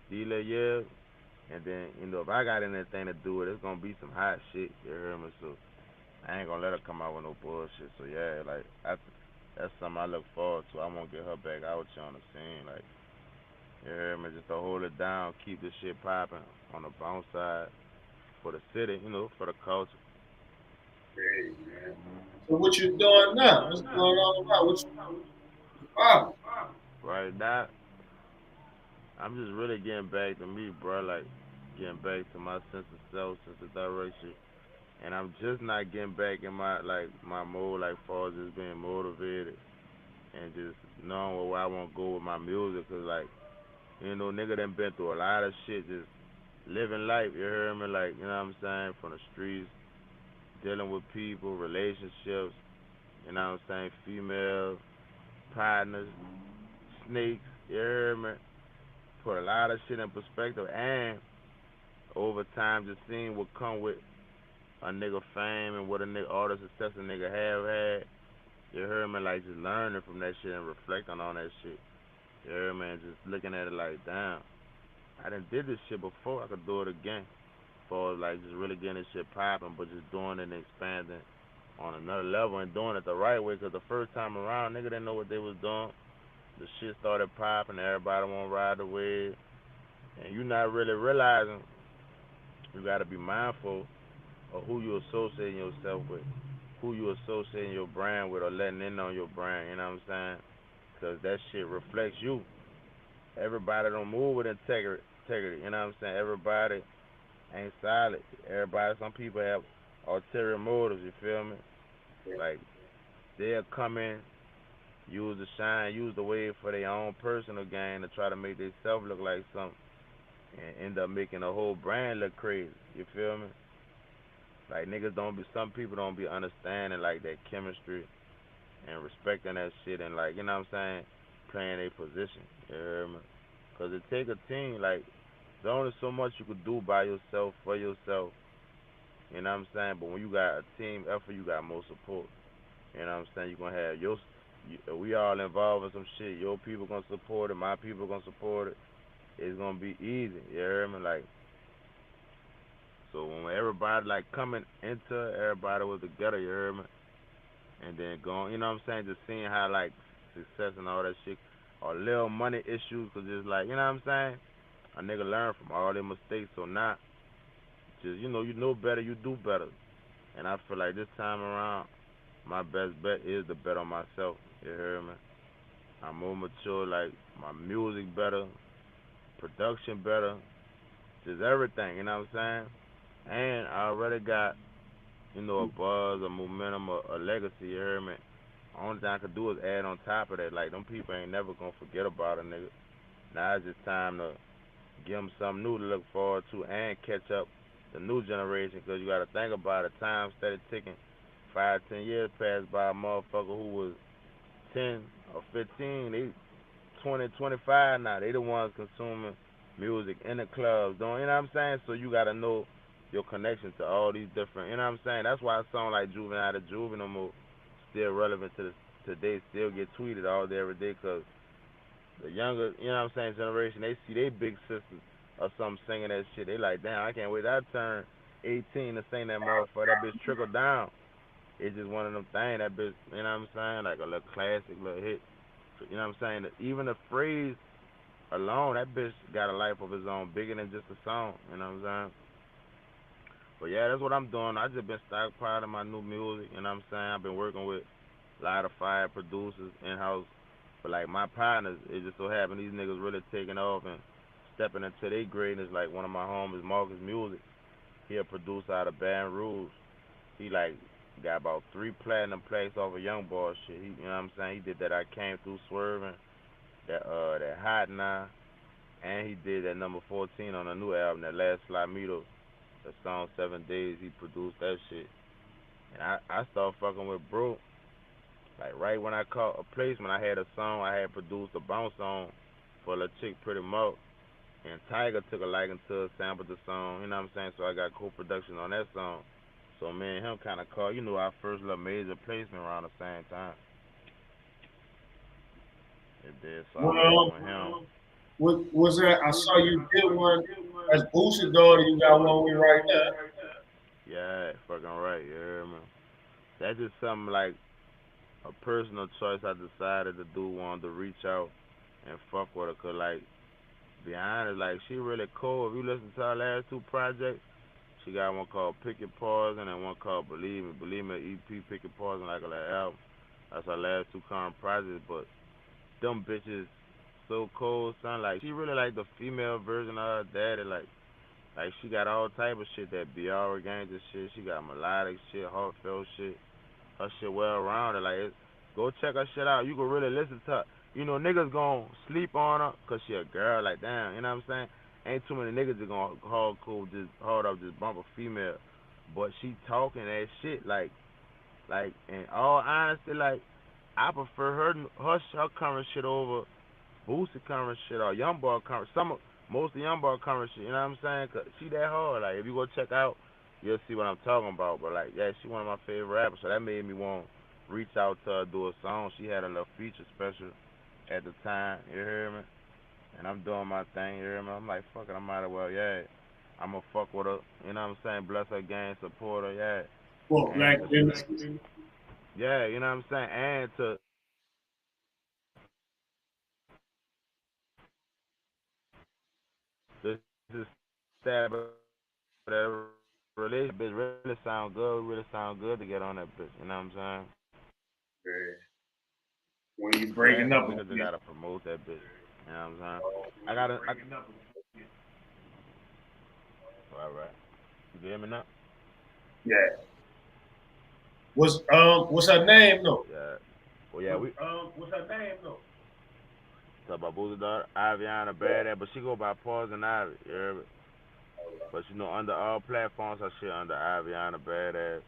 these little years, and then if I got anything to do with it, it's gonna be some hot shit. You hear me? So I ain't gonna let her come out with no bullshit. So yeah, like that's something I look forward to. I want to get her back out here on the scene. Like, you hear me? Just to hold it down, keep this shit popping on the bounce side for the city, for the culture. hey, man. So what you doing now? What's going on now? What's your problem? Right now, I'm just really getting back to me, bro. Like, getting back to my sense of self, sense of direction. And I'm just not getting back in my mode, like far as just being motivated and just knowing where I want to go with my music. 'Cause like, nigga done been through a lot of shit, just living life. You hear me? Like, you know what I'm saying? From the streets, dealing with people, relationships. You know what I'm saying? Females, partners, snakes. You hear me? Put a lot of shit in perspective, and over time, just seeing what come with a nigga fame and what a nigga all the success a nigga have had. You hear me? Like just learning from that shit and reflecting on that shit. You hear me? And just looking at it like, damn, I done did this shit before. I could do it again. For like just really getting this shit popping, but just doing it and expanding on another level and doing it the right way. 'Cause the first time around, nigga didn't know what they was doing. The shit started popping. Everybody want to ride the wave, and you not really realizing You gotta be mindful of who you associating yourself with, who you associating your brand with, or letting in on your brand. You know what I'm saying? Cause that shit reflects you. Everybody don't move with integrity. Integrity. You know what I'm saying? Everybody ain't solid. Everybody. Some people have ulterior motives. You feel me? Like they'll come in, use the shine, use the wave for their own personal gain to try to make themselves look like something, and end up making the whole brand look crazy. You feel me? Like niggas don't be. Some people don't be understanding like that chemistry and respecting that shit and like you know what I'm saying, playing a position. You hear me? Cause it take a team. Like there's only so much you could do by yourself for yourself. You know what I'm saying? But when you got a team effort, you got more support. You know what I'm saying? You gonna have your we all involved in some shit. Your people gonna support it. My people gonna support it. It's gonna be easy. You hear me? Like so when everybody like coming into everybody was together. You hear me? And then going, you know what I'm saying? Just seeing how like success and all that shit, or little money issues, cause it's like, you know what I'm saying? A nigga learn from all their mistakes, so now just you know better, you do better. And I feel like this time around, my best bet is to bet on myself. You hear me? I'm more mature, like my music better, production better, just everything. You know what I'm saying? And I already got a buzz, a momentum, a legacy. You hear me? Only thing I could do is add on top of that. Like, them people ain't never gonna forget about a nigga. Now it's just time to give them something new to look forward to and catch up the new generation. Because you gotta think about it. Time steady ticking. 5, 10 years passed by a motherfucker who was 10 or 15. They 20, 25 now. They the ones consuming music in the clubs. Doing, you know what I'm saying? So you gotta know your connection to all these different, you know what I'm saying? That's why a song like Juvenile to Juvenile still relevant to today, still get tweeted all day every day, because the younger, you know what I'm saying, generation, they see they big sisters or something singing that shit. They like, damn, I can't wait till I turn 18 to sing that motherfucker. That bitch trickle down. It's just one of them things. That bitch, you know what I'm saying, like a little classic, little hit. You know what I'm saying? Even the phrase alone, that bitch got a life of his own, bigger than just a song. You know what I'm saying? But yeah, that's what I'm doing. I just been stockpiling my new music. You know what I'm saying? I've been working with a lot of fire producers in house. But like my partners, it just so happened these niggas really taking off and stepping into their greatness. Like one of my homies, Marcus Music, he a producer out of Baton Rouge. He like got about 3 platinum plaques off of Young Boy shit. He, you know what I'm saying? He did that I Came Through Swerving, that Hot Now, and he did that number 14 on a new album, that last Flamito, the song 7 Days. He produced that shit. And I started fucking with Bro. Like right when I caught a placement, I had a song I had produced a bounce song for La Chick Pretty Mo. And Tiger took a liking to it, sampled the song, you know what I'm saying? So I got co-production on that song. So me and him kind of caught, our first little major placement around the same time. It did. So I'm working Well, with him. what was that? I saw you did one as Boosie's daughter. You got one with right now. Yeah, fucking right, you hear me? That's just something like a personal choice I decided to do, wanted to reach out and fuck with her. Cause like, be honest, like she really cool. If you listen to her last 2 projects, she got one called Pick Your Poison and one called Believe Me. Believe Me EP, Pick Your Poison, like a album. That's her last 2 current projects. But them bitches so cold, son. Like she really like the female version of her daddy. Like she got all type of shit, that BR gangster shit. She got melodic shit, heartfelt shit. Her shit well rounded. Like go check her shit out. You can really listen to her. Niggas gon' sleep on her cause she a girl. Like damn, you know what I'm saying? Ain't too many niggas that gon' hardcore just hard up just bump a female. But she talking that shit like in all honesty, like I prefer her current shit over Boosie current shit or Young Boy current. Most of Young Boy current shit. You know what I'm saying? Cause she that hard. Like if you go check out, you'll see what I'm talking about. But like yeah, she one of my favorite rappers. So that made me want to reach out to her, do a song. She had a little feature special at the time. You hear me? And I'm doing my thing. You hear me? I'm like fuck it. I might as well yeah. I'ma fuck with her. You know what I'm saying? Bless her game, support her. Yeah. For And Black to businesses. yeah, you know what I'm saying? And to this establish that relationship, bitch really sound good. Really sound good to get on that bitch. You know what I'm saying? Yeah. When you Yeah, breaking so up niggas just again. gotta promote that bitch. You know what I'm saying? I gotta. All right. You hear me now? Yeah. What's her name though? Yeah. Well, yeah, we What's her name though? talk about Boozy daughter, Aviana Badass, but she go by Pause and Ivy. You hear me? But you know, under all platforms, her shit under Aviana Badass.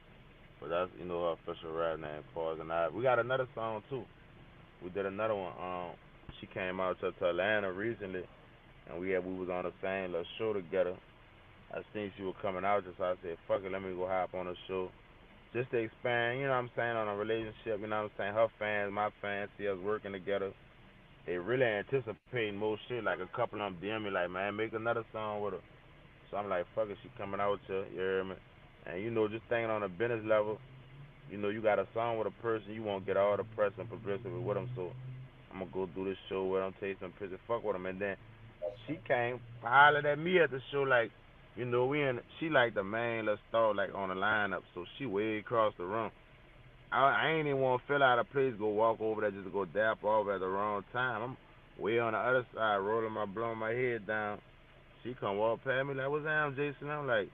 But that's her official rap name, Pause and Ivy. We got another song too. We did another one. She came out to Atlanta recently, and we was on the same little show together. I seen she was coming out, just so I said, fuck it, let me go hop on the show. Just to expand, you know what I'm saying, on a relationship, you know what I'm saying, her fans, my fans, see us working together. They really anticipating more shit, like a couple of them DM me like, man, make another song with her. So I'm like, fuck it, she coming out with you hear me? And just thinking on a business level, you got a song with a person, you won't get all the press and publicity with them, so I'm gonna go do this show with them, take some pictures, fuck with them, and then she came, hollered at me at the show like, she like the main little star like on the lineup, so she way across the room. I ain't even want to fill out a place, go walk over there just to go dap off at the wrong time. I'm way on the other side, blowing my head down. She come walk past me like, what's that, Jason? I'm like,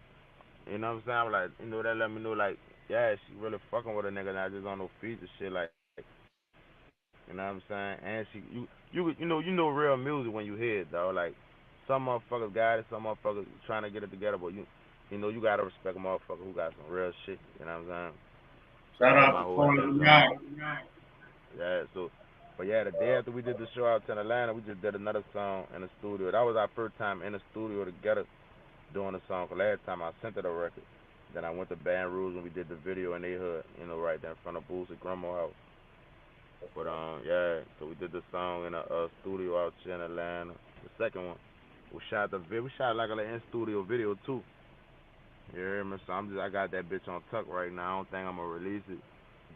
you know what I'm saying? I'm like, that let me know like, yeah, she really fucking with a nigga, not just on no feature shit like, you know what I'm saying? And you know real music when you hear it, dog. Like, some motherfuckers got it, some motherfuckers trying to get it together, but you gotta respect a motherfucker who got some real shit. You know what I'm saying? So Shout that was out my to whole Corner of the Night. intention. Yeah, so, but yeah, the day after we did the show out in Atlanta, we just did another song in the studio. That was our first time in the studio together doing a song. 'Cause last time I sent her the record, then I went to Baton Rouge and we did the video in their hood, right there in front of Boo's at Grandma house. But yeah, so we did the song in a studio out here in Atlanta. The second one, we shot like an in studio video too. You hear me? So I got that bitch on tuck right now. I don't think I'm gonna release it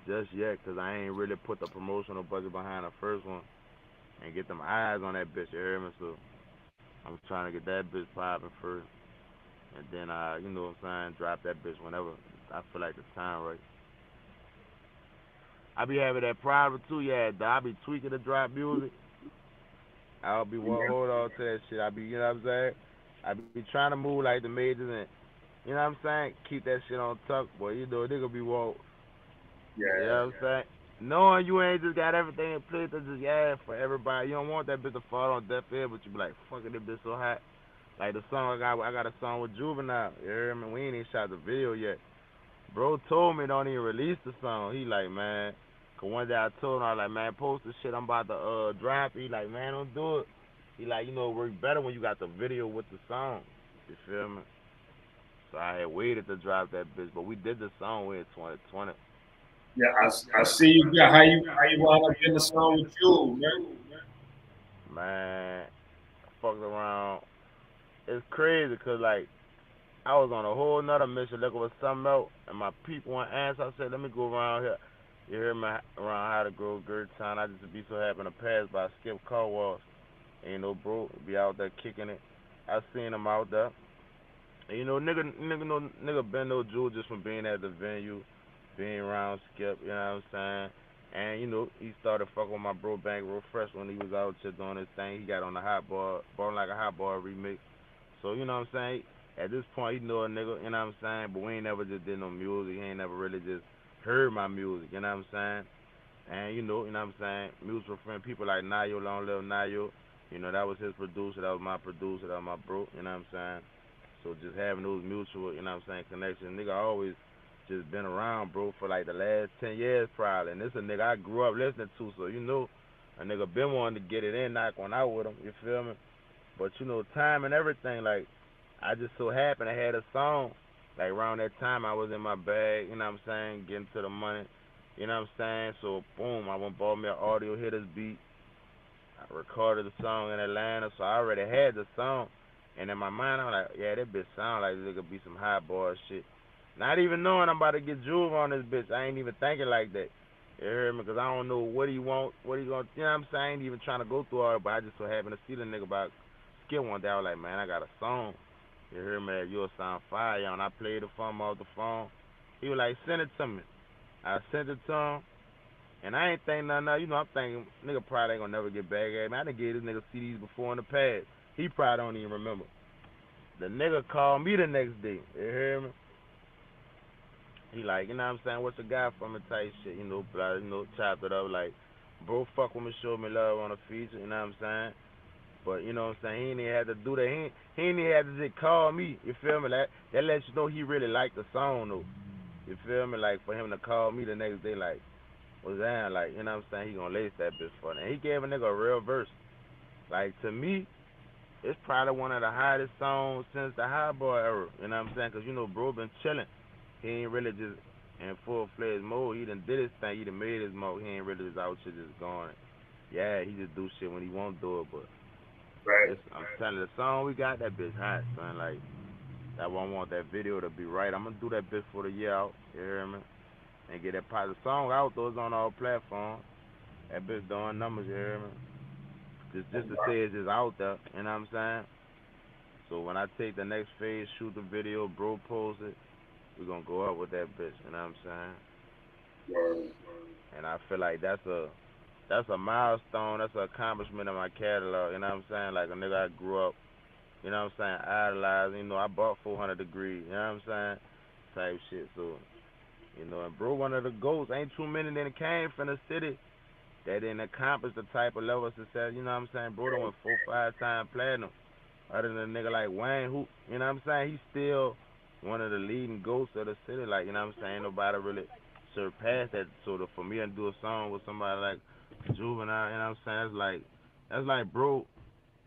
just yet, 'cause I ain't really put the promotional budget behind the first one and get them eyes on that bitch. You hear me? So I'm trying to get that bitch popping first, and then you know what I'm saying, drop that bitch whenever I feel like the time right. I be having that private too, yeah. I be tweaking the drop music. I'll be hold on to that shit. I be, you know what I'm saying? I be trying to move like the majors and, you know what I'm saying? Keep that shit on tuck, boy. Nigga be you Yeah. know what I'm saying? Knowing you ain't just got everything in place to just for everybody. You don't want that bitch to fall on deaf ear, but you be like, fuck it, this bitch so hot. Like the song I got a song with Juvenile. You hear me? We ain't even shot the video yet. Bro told me don't even release the song. He like, man, 'cause one day I told him, I was like, man, post the shit I'm about to drop. He like, man, don't do it. He like, it works better when you got the video with the song. You feel me? So I had waited to drop that bitch, but we did the song with 2020. Yeah, I see you got how you wound up getting the song with you, man. Man, I fucked around. It's crazy 'cause like I was on a whole nother mission looking for something else, and my people want answers. I said, let me go around here. You hear me around how to grow good time. I just be so happy to pass by Skip Car Wash. And, bro, be out there kicking it. I seen him out there. And, nigga been no jewel just from being at the venue, being around Skip, you know what I'm saying? And, he started fucking with my bro Bank real fresh when he was out there doing his thing. He got on the hot bar, Ballin' Like a Hot Bar remix. So, you know what I'm saying? At this point, he know a nigga, you know what I'm saying? But we ain't never just did no music. He ain't never really just heard my music, you know what I'm saying? And you know what I'm saying? Mutual friend, people like Nayo, Long Live Nayo. That was his producer, that was my producer, that was my bro, you know what I'm saying? So just having those mutual, you know what I'm saying, connections. Nigga always just been around, bro, for like the last 10 years probably. And this a nigga I grew up listening to, so a nigga been wanting to get it in, knock one out with him, you feel me? But time and everything, like, I just so happened I had a song. Like around that time I was in my bag, you know what I'm saying, getting to the money, you know what I'm saying? So boom, I went and bought me an audio hitters beat. I recorded the song in Atlanta, so I already had the song. And in my mind I'm like, yeah, that bitch sound like this could be some hot boy shit. Not even knowing I'm about to get Juve on this bitch. I ain't even thinking like that. You hear me? Because I don't know what he want, what he going to, you know what I'm saying? I ain't even trying to go through all it, but I just so happened to see the nigga about Skip one day. I was like, man, I got a song. You hear me? You'll sound fire. And I played it for him off the phone. He was like, send it to me. I sent it to him. And I ain't think nothing of, I'm thinking, nigga probably ain't gonna never get back at me. I done gave this nigga CDs before in the past. He probably don't even remember. The nigga called me the next day. You hear me? He like, what I'm saying, what's the guy from me type shit, blah, chopped it up like, bro, fuck with me, show me love on the feature, you know what I'm saying? But you know what I'm saying, he ain't even had to do that. He ain't even had to just call me. You feel me? That lets you know he really liked the song though. You feel me? Like for him to call me the next day, like, what's that? Like, you know what I'm saying? He gonna lace that bitch for me. And he gave a nigga a real verse. Like to me, it's probably one of the hottest songs since the High Boy era. You know what I'm saying? Cause bro been chilling. He ain't really just in full fledged mode. He done did his thing. He done made his mode. He ain't really just out shit just going. Yeah, he just do shit when he won't do it, but Right. I'm telling you, the song we got, that bitch hot, son. Like, that one want that video to be right. I'm gonna do that bitch for the year out. You hear me? And get that positive song out. Those on all platforms. That bitch doing numbers. You hear me? Just to say it's just out there. You know what I'm saying? So when I take the next phase, shoot the video, bro, post it, we gonna go up with that bitch. You know what I'm saying? Word. And I feel like that's a milestone. That's an accomplishment in my catalog. You know what I'm saying? Like a nigga I grew up. You know what I'm saying? Idolizing. I bought 400 degrees. You know what I'm saying? Type shit. So and bro, one of the goals. Ain't too many that came from the city that didn't accomplish the type of level of success. You know what I'm saying? Bro, done went 4, 5 times platinum. Other than a nigga like Wayne, who, you know what I'm saying? He's still one of the leading ghosts of the city. Like, you know what I'm saying? Nobody really surpassed that. So for me to do a song with somebody like Juvenile, you know what I'm saying? That's like bro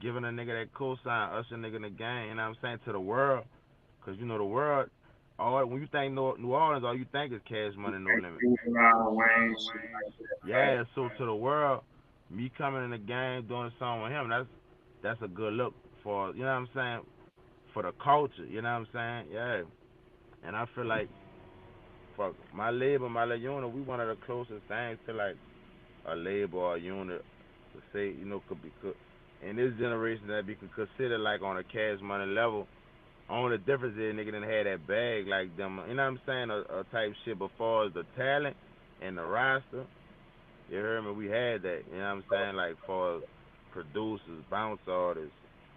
giving a nigga that cosign, usher nigga in the game, you know what I'm saying, to the world. Cause the world, when you think New Orleans, all you think is Cash Money, No Limit. Juvenile, Wayne, shit like that, right? Yeah, so to the world, me coming in the game doing a song with him, that's a good look for, you know what I'm saying, for the culture, you know what I'm saying? Yeah. And I feel like for my label, my little unit, we one of the closest things to like a label or a unit to say, could in this generation that be considered like on a Cash Money level. Only difference is nigga didn't have that bag like them, you know what I'm saying, a type shit. But far as the talent and the roster, you heard me, we had that, you know what I'm saying, like far as producers, bounce artists,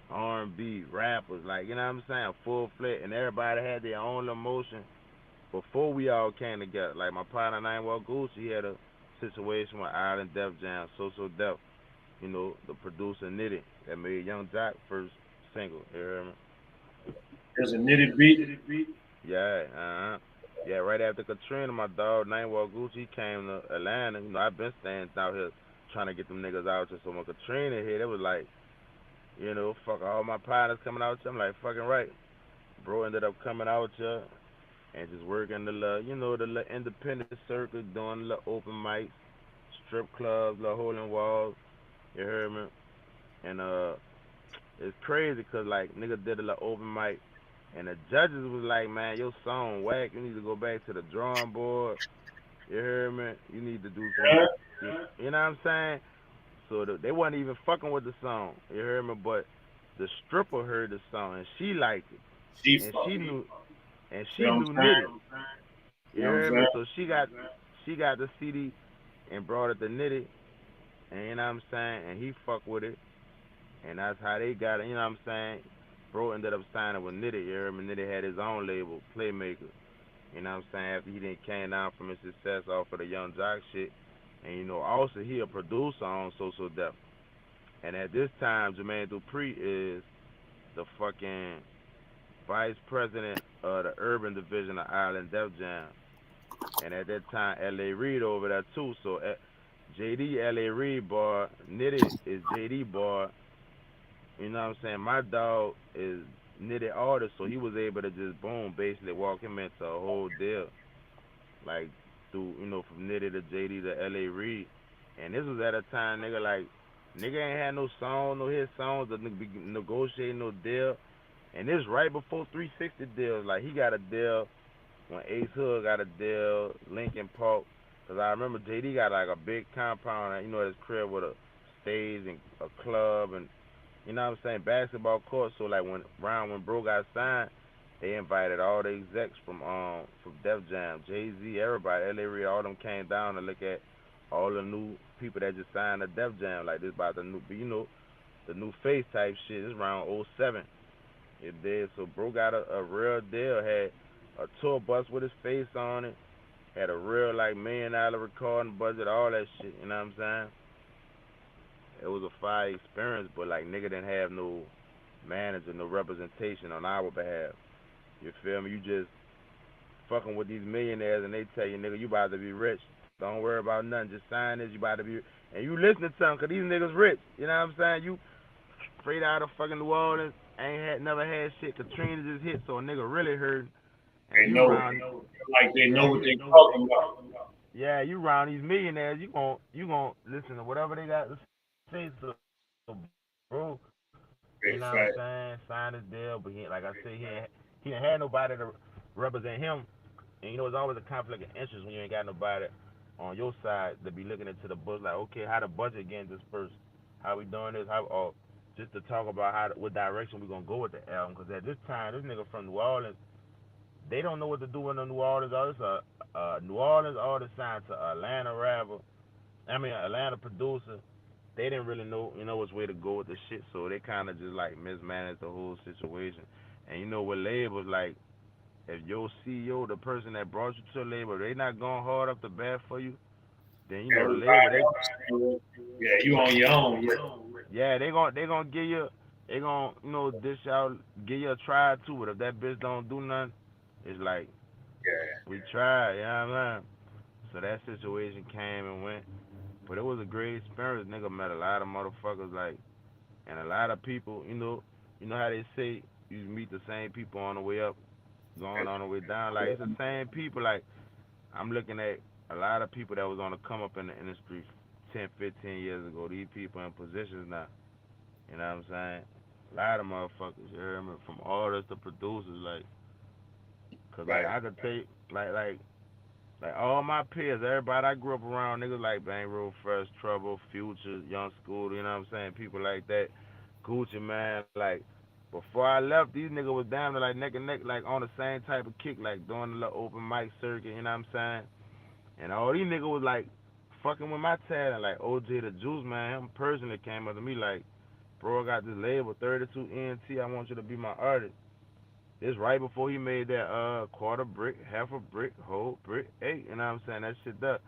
R&B, rappers, like, you know what I'm saying, full fledged, and everybody had their own emotion before we all came together. Like my partner Nine Wall Gucci, he had a situation with Island Def Jam, So Def, the producer Nitty that made Young Jock first single, you hear me? There's a nitty beat. Yeah, yeah, right after Katrina, my dog Nine Wall Gucci he came to Atlanta. I've been staying out here trying to get them niggas out here. So when Katrina hit, it was like, fuck all my partners coming out here. I'm like, fucking right. Bro ended up coming out here and just working the little independent circuit, doing the little open mics, strip clubs, little hole in walls. You heard me? And it's crazy because like nigga did a little open mic, and the judges was like, man, your song whack. You need to go back to the drawing board. You hear me? You need to do some. Yeah. You know what I'm saying? So they wasn't even fucking with the song. You hear me? But the stripper heard the song and she liked it, She and fuck. she knew and You she know what I'm knew Nitty. saying? You You know what I'm hear me? saying? So she got the CD and brought it to Nitty, and you know what I'm saying? And he fucked with it, and that's how they got it. You know what I'm saying? Bro ended up signing with Nitty. You hear me? Nitty had his own label, Playmaker. You know what I'm saying? After he didn't came down from his success off of the Young Jock shit, and also he a producer on So Def. And at this time, Jermaine Dupri is the fucking vice president of the urban division of Island Def Jam. And at that time, L.A. Reid over there too. So JD L.A. Reid bar, Nitty is JD bar. You know what I'm saying? My dog is Nitty artist, so he was able to just boom, basically walk him into a whole deal, like through from Nitty to JD to L.A. Reid. And this was at a time, nigga ain't had no song, no hit songs, to be negotiating no deal. And this right before 360 deals. Like he got a deal when Ace Hood got a deal, Lincoln Park. Cause I remember JD got like a big compound, at his crib with a stage and a club and you know what I'm saying, basketball court. So like when Bro got signed, they invited all the execs from Def Jam, Jay Z, everybody, LA Reid, all them came down to look at all the new people that just signed to Def Jam. Like this about the new, the new face type shit. This around '07. It did. So Bro got a real deal. Had a tour bus with his face on it. Had a real like $1 million recording budget, all that shit. You know what I'm saying? It was a fire experience, but like nigga didn't have no manager, no representation on our behalf. You feel me? You just fucking with these millionaires and they tell you, nigga, you about to be rich. Don't worry about nothing. Just sign this. You about to be, and you listening to them because these niggas rich. You know what I'm saying? You straight out of fucking New Orleans, never had shit. Katrina just hit, so a nigga really hurt. And They you know, round, like they yeah, know what they talking about. yeah, you round these millionaires. You gon' listen to whatever they got to say. So, bro, you know what I'm saying? Big Sign his fact. deal, but like I said, he ain't had nobody to represent him. And you know, it's always a conflict of interest when you ain't got nobody on your side to be looking into the books. Like, okay, how the budget getting dispersed? How we doing this? How or just to talk about what direction we gonna go with the album? Because at this time, this nigga from New Orleans, they don't know what to do in the New Orleans artists. New Orleans artist signed to Atlanta rapper. I mean, Atlanta producer. They didn't really know which way to go with the shit, so they kind of just like mismanaged the whole situation. And you know what labels like if your CEO, the person that brought you to the label, they not going hard up the bat for you, then you know the label Everybody they understand. Yeah, you on your own with it. yeah they gonna give you they gonna dish out give you a try to it. If that bitch don't do nothing, it's like Yeah, we tried, you know what I mean? So that situation came and went, but it was a great experience. Nigga met a lot of motherfuckers like and a lot of people. You know how they say you meet the same people on the way up, going on the way down. Like it's the same people. Like I'm looking at a lot of people that was on the come up in the industry 10, 15 years ago. These people in positions now. You know what I'm saying? A lot of motherfuckers, you hear me? From artists to producers, like, cause like right. I could take like all my peers, everybody I grew up around, niggas like Bang Road, Fresh, Trouble, Future, Young School, you know what I'm saying? People like that, Gucci man, like before I left, these niggas was down to like neck and neck, like on the same type of kick, like doing the little open mic circuit, you know what I'm saying? And all these niggas was like fucking with my talent, like OJ the Juice man. Him personally came up to me like, bro, I got this label 32 ENT. I want you to be my artist. This right before he made that quarter brick, half a brick, whole brick, eight. You know what I'm saying? That shit up.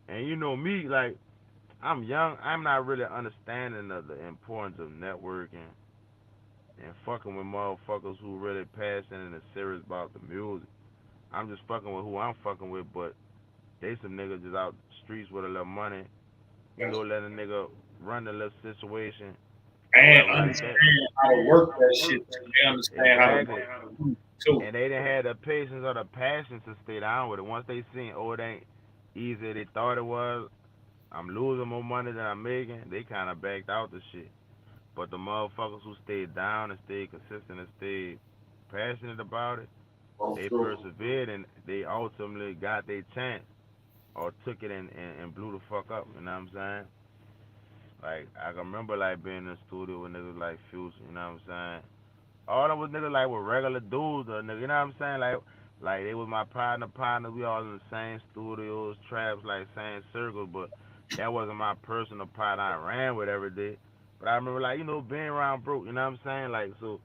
And you know me, like I'm young. I'm not really understanding of the importance of networking and fucking with motherfuckers who really passionate and serious about the music. I'm just fucking with who I'm fucking with, but they some niggas just out the streets with a little money, That's let a nigga run the little situation or and whatever like that. understand how to work that shit too. They understand how to Exactly. work it too. And they didn't have the patience or the passion to stay down with it. Once they seen, oh, it ain't easy as they thought it was, I'm losing more money than I'm making, they kind of backed out the shit. But the motherfuckers who stayed down and stayed consistent and stayed passionate about it, Go they through. persevered and they ultimately got their chance or took it and blew the fuck up. You know what I'm saying? Like I can remember like being in the studio with niggas like Future. You know what I'm saying? All them was niggas like with regular dudes or nigga. You know what I'm saying? Like they was my partner. We all in the same studios, traps, like same circles. But that wasn't my personal partner I ran with every day. But I remember like being around broke. You know what I'm saying? Like so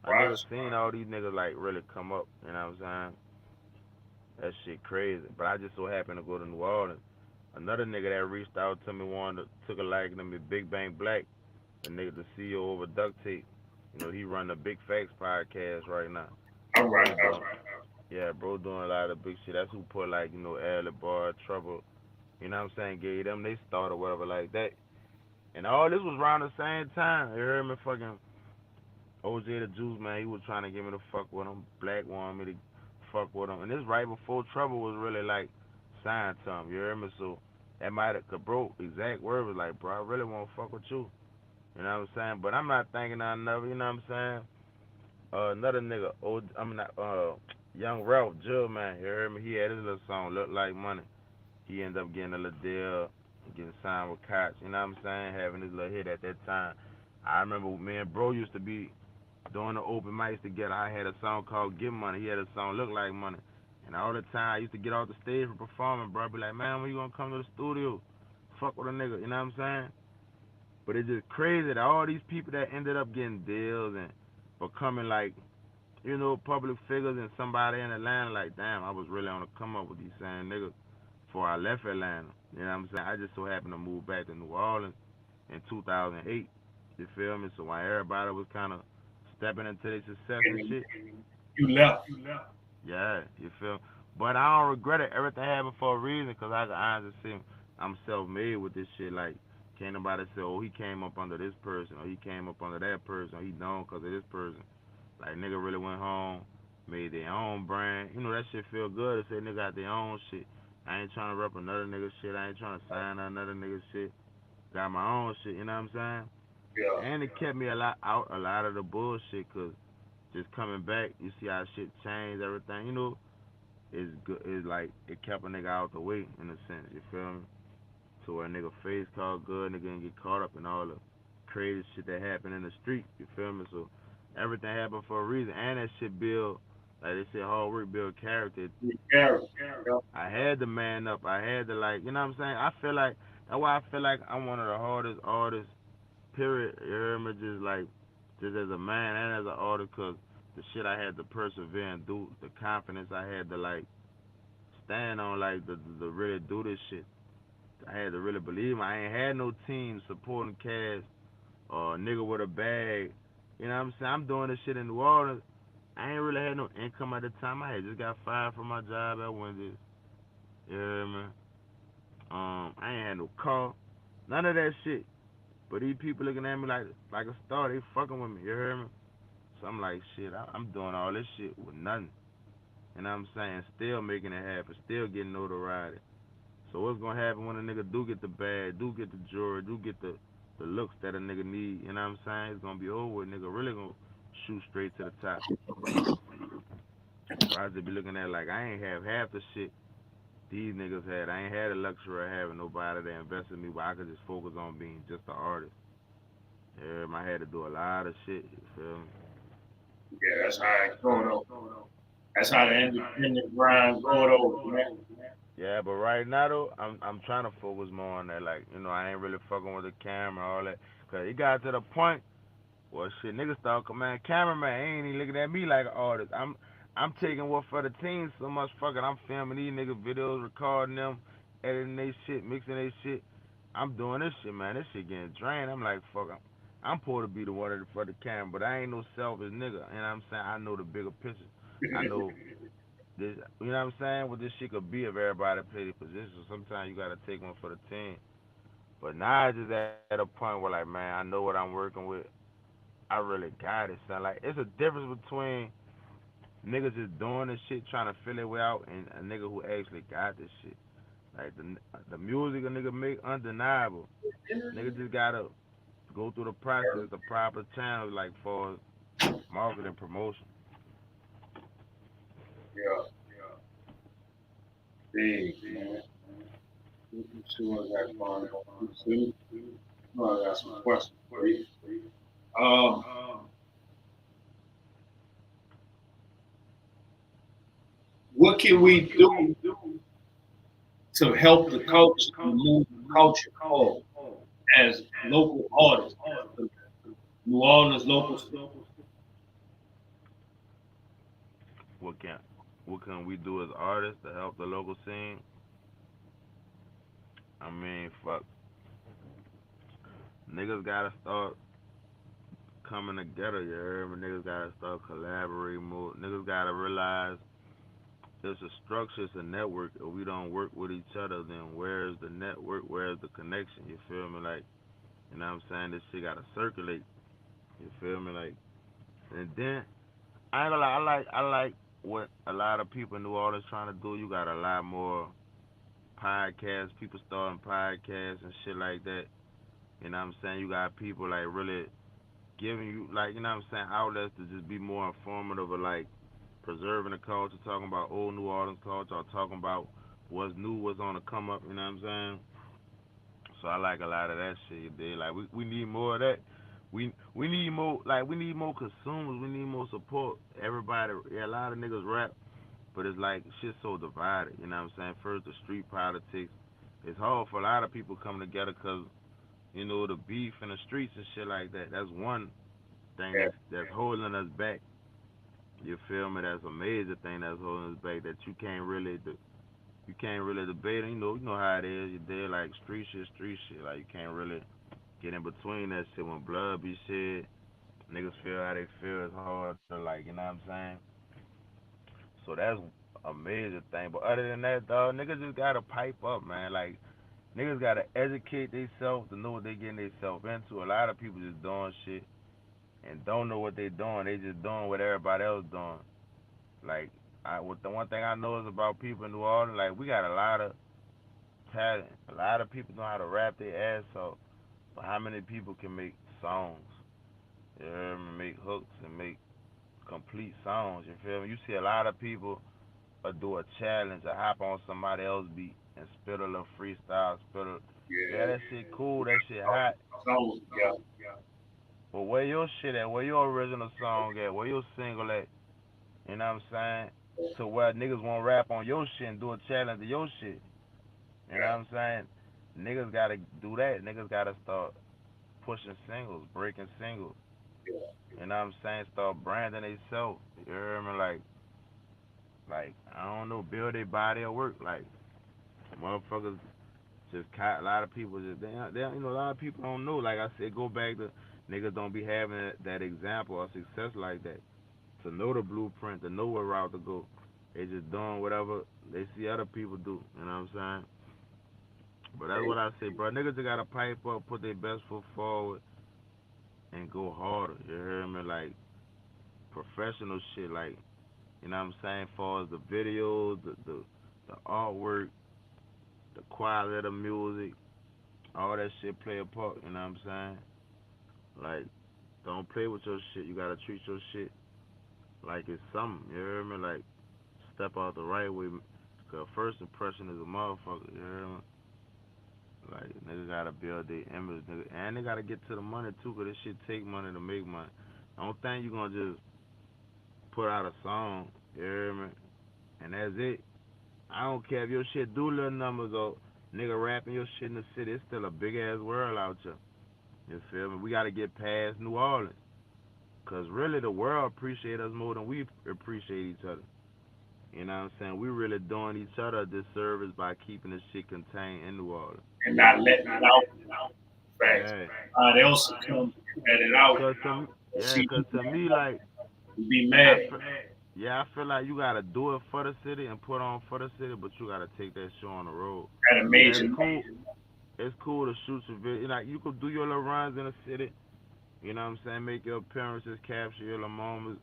a nigga Watch. seen all these niggas like really come up. You know what I'm saying? That shit crazy. But I just so happened to go to New Orleans. Another nigga that reached out to me took a liking to me, Big Bang Black, the nigga the CEO over Duct Tape. He run the Big Facts podcast right now. All right. Bro All doing yeah, bro doing a lot of big shit. That's who put like, Alley Bar, Trouble, you know what I'm saying, gave them they start or whatever like that. And all this was around the same time. You heard me fucking OJ the Juice man, he was trying to get me to fuck with him. Black wanted me to fuck with him. And this right before Trouble was really like signed to him, you heard me? So that might have, cause bro, exact word was like, bro, I really want to fuck with you. You know what I'm saying? But I'm not thinking of another, you know what I'm saying? Another nigga, I'm not, Young Ralph, Jill man, you heard me? He had his little song, Look Like Money. He ended up getting a little deal, getting signed with Koch, you know what I'm saying? Having his little hit at that time. I remember me and bro used to be doing the open mics together. I had a song called Get Money. He had a song Look Like Money. And all the time I used to get off the stage for performing, bro. I'd be like, man, when you gonna come to the studio? Fuck with a nigga, you know what I'm saying? But it's just crazy that all these people that ended up getting deals and becoming like, public figures and somebody in Atlanta, like, damn, I was really on the come up with these same niggas before I left Atlanta. You know what I'm saying? I just so happened to move back to New Orleans in 2008. You feel me? So while everybody was kind of stepping into their success and And shit, you left. yeah, you feel. But I don't regret it. Everything happened for a reason, cause I can honestly see I'm self-made with this shit. Like, can't nobody say, oh, he came up under this person, or he came up under that person, or he known cause of this person. Like, nigga really went home, made their own brand. That shit feel good to say nigga got their own shit. I ain't trying to rep another nigga shit. I ain't trying to sign another nigga shit. Got my own shit. You know what I'm saying? Yeah. And it kept me a lot of the bullshit, cause just coming back, you see how shit changed, everything. Is good. Is like it kept a nigga out the way in a sense. You feel me? So where a nigga face called good, nigga didn't get caught up in all the crazy shit that happened in the street. You feel me? So everything happened for a reason, and that shit build, like they say, hard work build character. You carry. Yeah. I had to man up. I had to, like, you know what I'm saying. I feel like that's why I feel like I'm one of the hardest artists. Period. You hear me? Just as a man and as an artist, cause the shit I had to persevere and do, the confidence I had to like stand on, like the really do this shit. I had to really believe. I ain't had no team supporting cast or a nigga with a bag. You know what I'm saying? I'm doing this shit in New Orleans. I ain't really had no income at the time. I had just got fired from my job at Wendy's. You hear me? I ain't had no car, none of that shit. But these people looking at me like a star. They fucking with me. You hear me? So I'm like, shit. I'm doing all this shit with nothing. You know what I'm saying? Still making it happen. Still getting notoriety. So what's gonna happen when a nigga do get the bag, do get the jewelry, do get the looks that a nigga need? You know what I'm saying? It's gonna be over with. Nigga really gonna shoot straight to the top. So I just be looking at it like I ain't have half the shit these niggas had. I ain't had the luxury of having nobody that invested in me where I could just focus on being just an artist. I had to do a lot of shit. You feel me? Yeah, that's how it go though. That's how the independent grind go though, man. Yeah, but right now though, I'm trying to focus more on that. Like, I ain't really fucking with the camera, all that. Cause it got to the point. Well, shit, niggas start man, cameraman ain't even looking at me like an artist. I'm taking what for the team so much. Fucking, I'm filming these niggas videos, recording them, editing they shit, mixing they shit. I'm doing this shit, man. This shit getting drained. I'm like, fuck, I'm supposed to be the one for the camera, but I ain't no selfish nigga. You know what I'm saying? I know the bigger picture. I know this. You know what I'm saying? What this shit could be if everybody play the position. So sometimes you gotta take one for the team. But now it's just at a point where, like, man, I know what I'm working with. I really got it, son. Like, it's a difference between niggas just doing this shit, trying to fill their way out, and a nigga who actually got this shit. Like, the music a nigga make undeniable. Nigga just gotta go through the process, the proper channels, like, for marketing promotion. Yeah, big man. Let me see what I got going on. Let me see. Oh, I got some questions for you. Um, what can we do to help the culture and move the culture forward as local artists, as the New Orleans local? What can what can we do as artists to help the local scene? I mean, fuck, niggas gotta start coming together. You heard me? Niggas gotta start collaborating more. Niggas gotta realize there's a structure, it's a network. If we don't work with each other, then where's the network? Where's the connection? You feel me? Like, you know what I'm saying? This shit gotta circulate. You feel me? Like, and then I ain't gonna lie, I like what a lot of people in New Orleans trying to do. You got a lot more podcasts, people starting podcasts and shit like that. You know what I'm saying? You got people like really giving you, like, you know what I'm saying, outlets to just be more informative of, like, preserving the culture, talking about old New Orleans culture, or talking about what's new, what's on the come up. You know what I'm saying? So I like a lot of that shit. Dude. Like, we need more of that. We need more we need more consumers. We need more support. Everybody, yeah, a lot of niggas rap, but it's like shit so divided. You know what I'm saying? First the street politics. It's hard for a lot of people coming together because the beef in the streets and shit like that. That's one thing Yeah, that's holding us back. You feel me? That's a major thing that's holding us back that you can't really debate. You know how it is. You did like street shit. Like you can't really get in between that shit when blood be shed. Niggas feel how they feel. It's hard to you know what I'm saying? So that's a major thing. But other than that, dog, niggas just gotta pipe up, man. Like niggas gotta educate themselves to know what they getting themselves into. A lot of people just doing shit and don't know what they doing. They just doing what everybody else doing. Like what the one thing I know is about people in New Orleans, like we got a lot of talent. A lot of people know how to rap their ass off. But how many people can make songs? You hear me? Make hooks and make complete songs. You feel me? You see a lot of people do a challenge or hop on somebody else's beat and spit a little freestyle, yeah, yeah. that shit cool, that shit hot. So, yeah, But where your shit at? Where your original song at? Where your single at? You know what I'm saying? To where niggas won't rap on your shit and do a challenge to your shit. You know what I'm saying? Niggas gotta do that. Niggas gotta start pushing singles, breaking singles. yeah, You know what I'm saying? Start branding themselves. You hear me? Like I don't know, build their body of work. Like motherfuckers just a lot of people just a lot of people don't know. Like I said, go back to niggas don't be having that example of success like that. To know the blueprint, to know what route to go. They just doing whatever they see other people do. You know what I'm saying? But that's yeah. what I say, bro. Niggas just gotta pipe up, put their best foot forward, and go harder. You hear me? Like professional shit. Like you know what I'm saying? As far as the videos, the artwork, the quality of the music, all that shit play a part. You know what I'm saying? Like don't play with your shit. You gotta treat your shit like it's something. You hear me? Like step out the right way. Cause first impression is a motherfucker. You hear me? Like nigga gotta build their image, nigga, and they gotta get to the money too. Cause this shit take money to make money. I don't think you gonna just put out a song. You hear me? And that's it. I don't care if your shit do little numbers or nigga rapping your shit in the city. It's still a big ass world out here. You feel me? We gotta get past New Orleans. Cause really the world appreciate us more than we appreciate each other. You know what I'm saying? We really doing each other a disservice by keeping this shit contained in New Orleans. And not letting it out. Facts. Yeah. Somebody else will come let it out. Yeah, See, cause to me, like, you be I mad. feel, yeah, I feel like you gotta do it for the city and put on for the city, but you gotta take that show on the road. At a Yeah, major. it's cool to shoot your video. Like, you could do your little runs in the city. You know what I'm saying? Make your appearances, capture your little moments,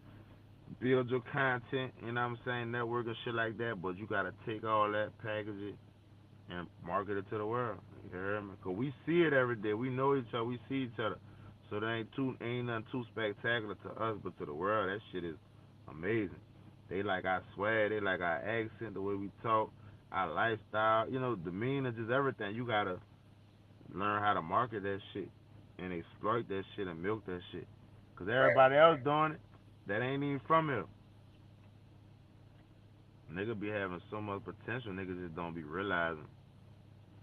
build your content. You know what I'm saying? Network and shit like that. But you gotta take all that, package it, and market it to the world. You hear me? Cause we see it every day. We know each other. We see each other. So there ain't nothing too spectacular to us, but to the world, that shit is amazing. They like our swag. They like our accent, the way we talk, our lifestyle. Demeanor, just everything. You gotta learn how to market that shit and exploit that shit and milk that shit. Cause everybody else doing it that ain't even from here. Nigga be having so much potential. Niggas just don't be realizing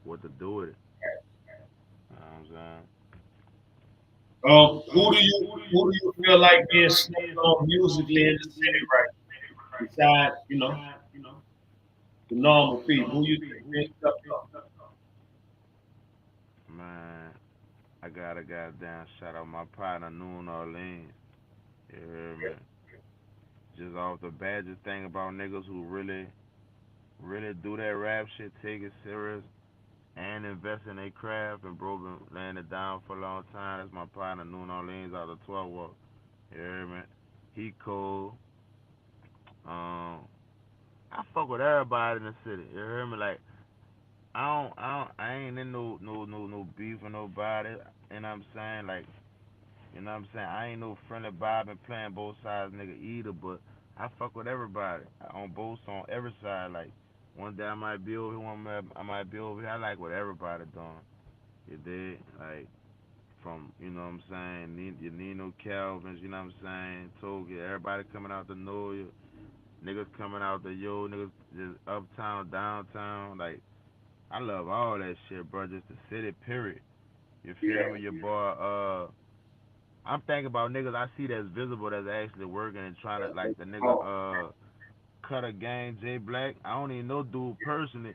what to do with it. You know what I'm saying? Who do you feel like being slept on musically in the city right now? Besides, the normal people. Who you think being slept on? Man, I gotta goddamn shout out my partner New Orleans. You hear me? Just off the bat, just think about niggas who really do that rap shit, take it serious, and invest in their craft and bro been laying it down for a long time. That's my partner New Orleans out of 12 Walk. You hear me? He cool. Um, I fuck with everybody in the city. You hear me? Like I ain't in no beef with nobody. You know what I'm saying? Like, you know what I'm saying? I ain't no friendly Bob and playing both sides nigga either, but I fuck with everybody on on every side. Like one day I might be over here, I might be over here. I like what everybody doing. You dig? Like from you know what I'm saying, your Nino Calvins, you know what I'm saying, Toga, everybody coming out the New York, niggas coming out the yo, niggas just uptown, downtown, like I love all that shit, bro. Just the city, period. You feel Yeah. me, your boy? I'm thinking about niggas I see that's visible that's actually working and trying to like the nigga Oh, Cutter Gang J Black. I don't even know dude personally,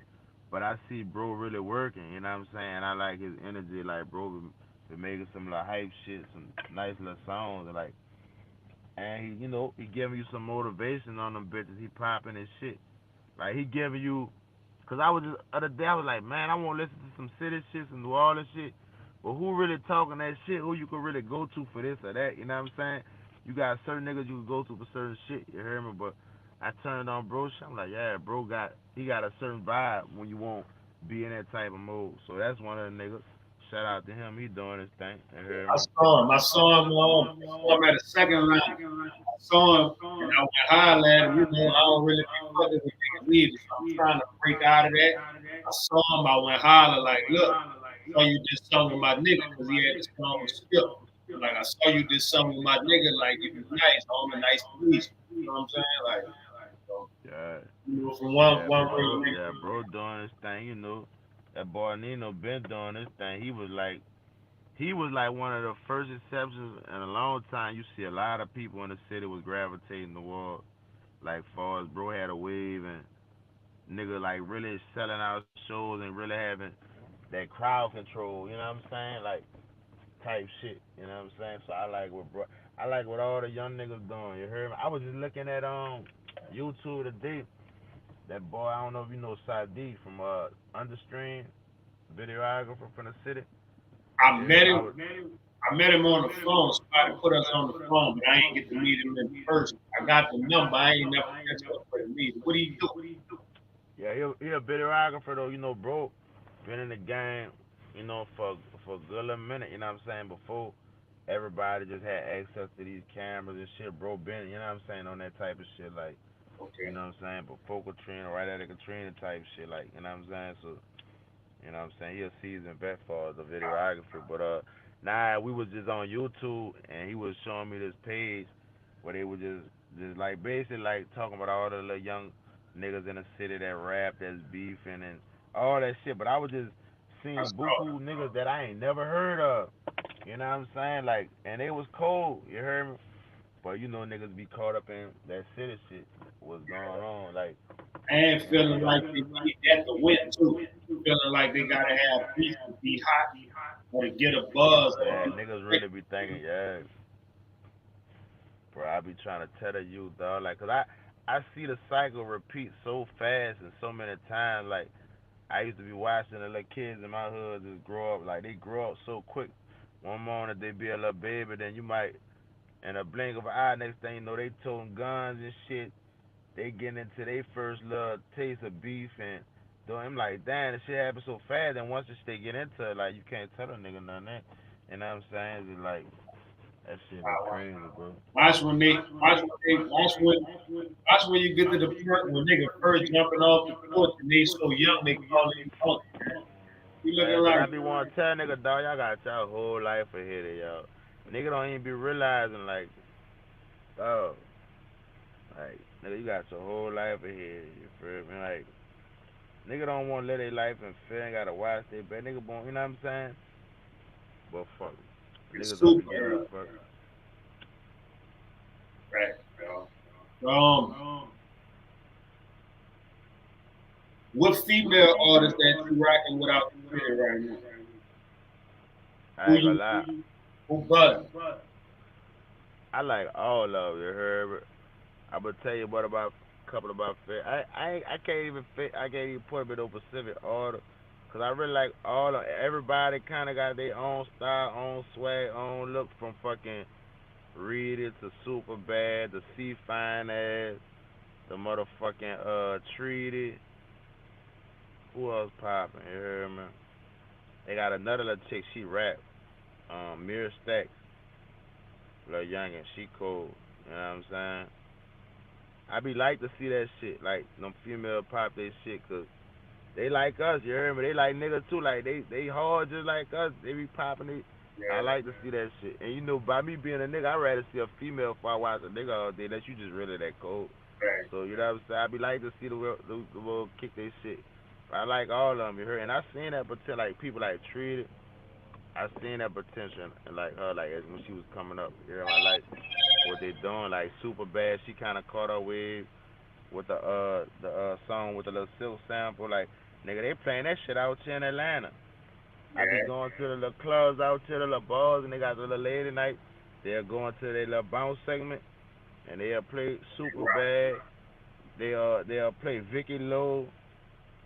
but I see bro really working. You know what I'm saying? I like his energy. Like bro been making some little hype shit, some nice little songs, and like and he you know he giving you some motivation on them bitches. He popping his shit. Like he giving you, cause I was just other day I was like, man, I want to listen to some city shit, some New Orleans shit. But who really talking that shit? Who you could really go to for this or that? You know what I'm saying? You got certain niggas you can go to for certain shit. You hear me? But I turned on bro shit. I'm like, yeah, bro he got a certain vibe when you won't be in that type of mode. So that's one of the niggas. Shout out to him. He doing his thing. You hear I me? saw him. I saw him at the second round. I saw him, and I went holler at him. You know, I don't really be fucking with niggas either, so I'm trying to break out of that. I saw him. I went holler like, look, I saw you did something with my nigga because he had the song with Skip. Like, I saw you did something with my nigga. Like, you was nice, homie. Nice to meet you. You know what I'm saying? Like, so, Yeah. you know, from Yeah, one bro. ring. Yeah, bro doing his thing, you know. That boy Nino been doing his thing. He was like one of the first exceptions in a long time. You see a lot of people in the city was gravitating toward like far as bro had a wave and nigga like really selling out shows and really having that crowd control, you know what I'm saying? Like type shit, you know what I'm saying? So I like what all the young niggas doing, you heard me? I was just looking at YouTube today. That boy, I don't know if you know Sadiq from Understream, videographer from the city. I Yeah, met I him. was. I met him on the phone. Somebody put us on the phone, but I ain't get to meet him in person. I got the number. I ain't never catch up with him either. What do you do? Yeah, he a videographer though, you know, bro. Been in the game, you know, for a good little minute, you know what I'm saying? Before everybody just had access to these cameras and shit, bro. Been, you know what I'm saying, on that type of shit, like, you Okay. know what I'm saying? Before Katrina, right after Katrina type shit, like, you know what I'm saying? So, you know what I'm saying? He a seasoned vet for the videography, but nah, we was just on YouTube and he was showing me this page where they were just like basically like talking about all the little young niggas in the city that rap, that's beefing and all that shit. But I was just I seeing saw it. buku niggas that I ain't never heard of. You know what I'm saying? Like, and they was cold. You heard me? But you know niggas be caught up in that city shit. What's going on? Like, And you know, feeling like they need that to win too. Feeling like they gotta have beef to be hot or to get a buzz or to yeah, be niggas quick. really be thinking, yeah, bro. I be trying to tell the youth, dog. Like, cause I see the cycle repeat so fast and so many times. Like, I used to be watching the little kids in my hood just grow up. Like, they grow up so quick. One morning they be a little baby, then you might, in a blink of an eye, next thing you know, they toting guns and shit. They getting into their first little taste of beef and doing. I'm like, damn, this shit happens so fast. And once this shit get into it, like, you can't tell a nigga nothing. You know what I'm saying? It's like, that shit be crazy, bro. Watch when you get to the point when nigga first jumping off the porch and they so young they calling you punk, man. You looking Man, cause like I be want to tell nigga, dog, y'all got y'all whole life ahead of y'all. Nigga don't even be realizing, like, oh, like, nigga, you got your whole life ahead. You feel me? Like, nigga don't want to live their life and feel ain't gotta watch their back. Nigga, born, you know what I'm saying? But fuck, it's niggas don't be super giving a early, fuck. right, yo. What female artist that you rocking without the city right now? I Who ain't gonna you lie. who buzzing? I like all of you, heard? I would tell you what about a couple of my favorite. I can't even put them in no specific order, cause I really like all of everybody. Kind of got their own style, own swag, own look. From fucking Read It to Super Bad, to C Fine Ass, the motherfucking Treated. Who else popping? You hear me? They got another little chick. She rap. Mirror Stacks, little youngin. She cool. You know what I'm saying? I be like to see that shit, like them female pop they shit, cause they like us, you hear me? They like niggas too, like they hard just like us. They be popping it. I like to see that shit. And you know, by me being a nigga, I'd rather see a female before I watch a nigga all day. That you just really that cold. Right. So you know what I'm saying? I be like to see the world kick their shit. I like all of them, you heard? And I seen that potential, like people like Treated. I seen that potential, and like her, like when she was coming up. You know, I like what they doing. Like Super Bad, she kind of caught her with the song with the little silk sample. Like nigga, they playing that shit out here in Atlanta. I be Yeah. going to the little clubs out here, the little bars, and they got the little lady night. They'll go into their little bounce segment, and they'll play Super Right. Bad. They'll play Vicky Lowe.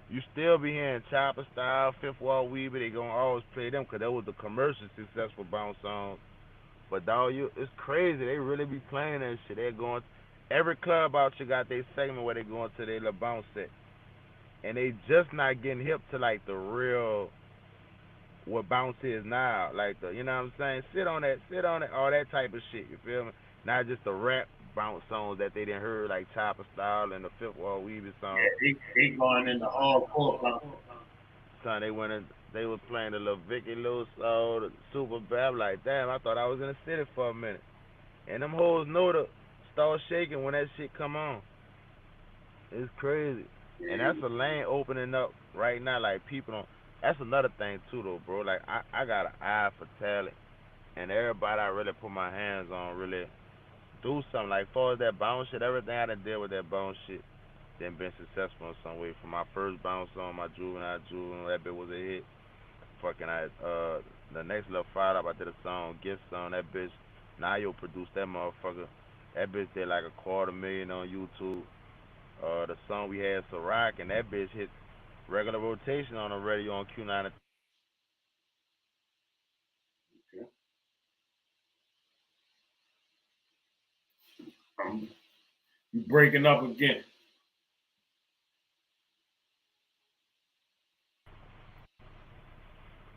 You still be hearing Chopper Style, Fifth Wall Weaver. They gonna always play them 'cause that was the commercial successful bounce songs. But dog, it's crazy. They really be playing that shit. They're going every club out you got their segment where they going to their little bounce set, and they just not getting hip to like the real what bounce is now. Like the you know what I'm saying? Sit on it, all that type of shit. You feel me? Not just the rap bounce songs that they didn't heard like Chopper Style and the Fifth Wall Weaver song. Yeah, they going in the hardcore bounce. Son, they went in, they was playing the little Vicky Lewis song, the Super Bad. Like, damn, I thought I was in the city for a minute. And them hoes know to start shaking when that shit come on. It's crazy. And that's Yeah. a lane opening up right now. Like people don't. That's another thing too, though, bro. Like I got an eye for talent, and everybody I really put my hands on really do something. Like far as that bounce shit, everything I done did with that bounce shit, then been successful in some way. From my first bounce on my juvenile, that bit was a hit. Fucking the next little fight up, I did a song, Gift Song. That bitch, Nayo produced that motherfucker. That bitch did like a 250,000 on YouTube. The song we had, Ciroc, and that bitch hit regular rotation on the radio on Q9. You breaking up again.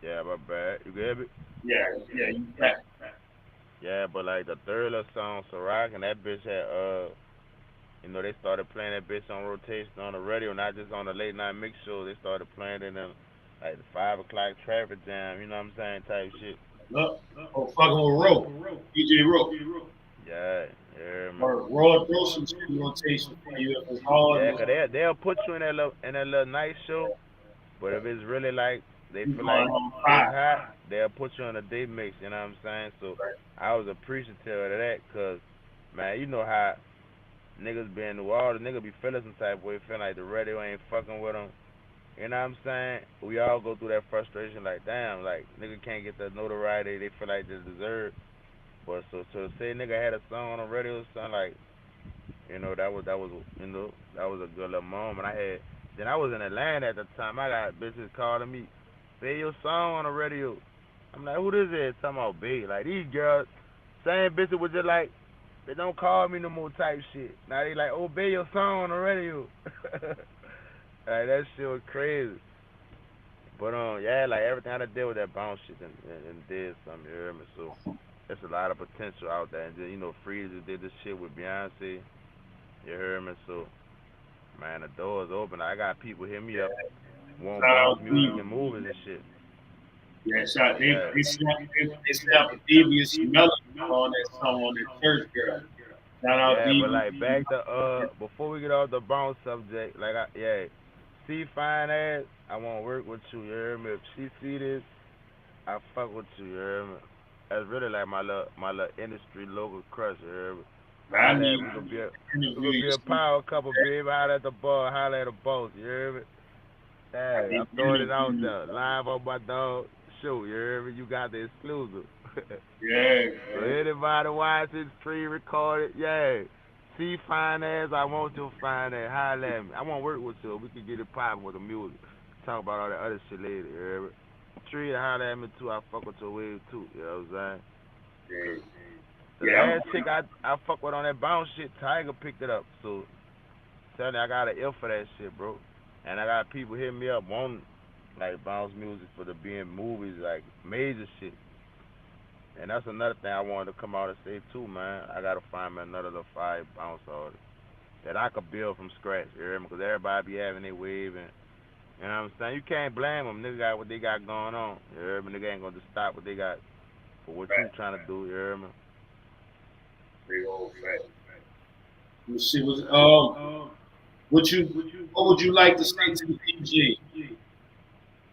Yeah, my bad. You get me? Yeah, yeah, you back. Yeah, but like the third little song, Ciroc, and that bitch had you know, they started playing that bitch on rotation on the radio, not just on the late night mix show. They started playing it in like the 5 o'clock traffic jam. You know what I'm saying? Type shit. Look, oh, fucking with Ro, DJ Ro. Yeah, yeah, man. Or Raw throw some shit rotation for you if it's hard. Yeah, 'cause they'll put you in that little night show, but if it's really like they You feel going like on it's fire. hot, they'll put you on a day mix. You know what I'm saying? So Right. I was appreciative of that, 'cause man, you know how niggas be in New Orleans, niggas be feeling some type of way, feeling like the radio ain't fucking with them. You know what I'm saying? We all go through that frustration, like damn, like nigga can't get the notoriety they feel like they deserve. But so to say nigga had a song on the radio, son, like you know, that was you know, that was a good little moment. Then I was in Atlanta at the time. I got bitches calling me, play your song on the radio. I'm like, who this is? Talking about big. Like these girls, same bitches was just like, they don't call me no more type shit. Now they like, obey your song on the radio. Like that shit was crazy. But yeah, like everything I did with that bounce shit and did something. You hear me? So there's a lot of potential out there. And then you know, Freezer did this shit with Beyonce. You hear me? So man, the door is open. I got people hit me up, want Shout bounce out music D. and movies and shit. Yeah, shout Yeah. they snap a devious melody on that song on that church girl. Shout out Yeah, but D. like back to before we get off the bounce subject, like see fine ass, I wanna work with you, you hear me? If she see this, I fuck with you, you hear me? That's really like my little industry local crush, you hear me? I Holla need at me, we interview could you. be a power couple, baby. Holla at the bar, holla at the boss, you hear me? I Hey, need I'm throwing it out interview you. there. Live on my dog show, you hear me? You got the exclusive. Yeah, So man. anybody watching pre-recorded, yeah. See fine ass, I want your fine ass. Holla at me. I want to work with you. We can get it poppin' with the music. Talk about all that other shit later, you hear me? Tree holla at me too. I fuck with your wave too. You know what I'm saying? Yeah, Cause the yeah. last chick I fuck with on that bounce shit, Tiger picked it up. So tell me I got an ear for that shit, bro. And I got people hitting me up wanting like bounce music for the being movies, like major shit. And that's another thing I wanted to come out and say too, man. I gotta find me another little fire bounce artist that I could build from scratch. You hear me? Because everybody be having their wave, and you know what I'm saying. You can't blame them. Nigga got what they got going on. You hear me? Nigga ain't gonna just stop what they got for what you Fact. trying to do. You hear me? Big old fact. Let me see what you what would you like to say to the DJ?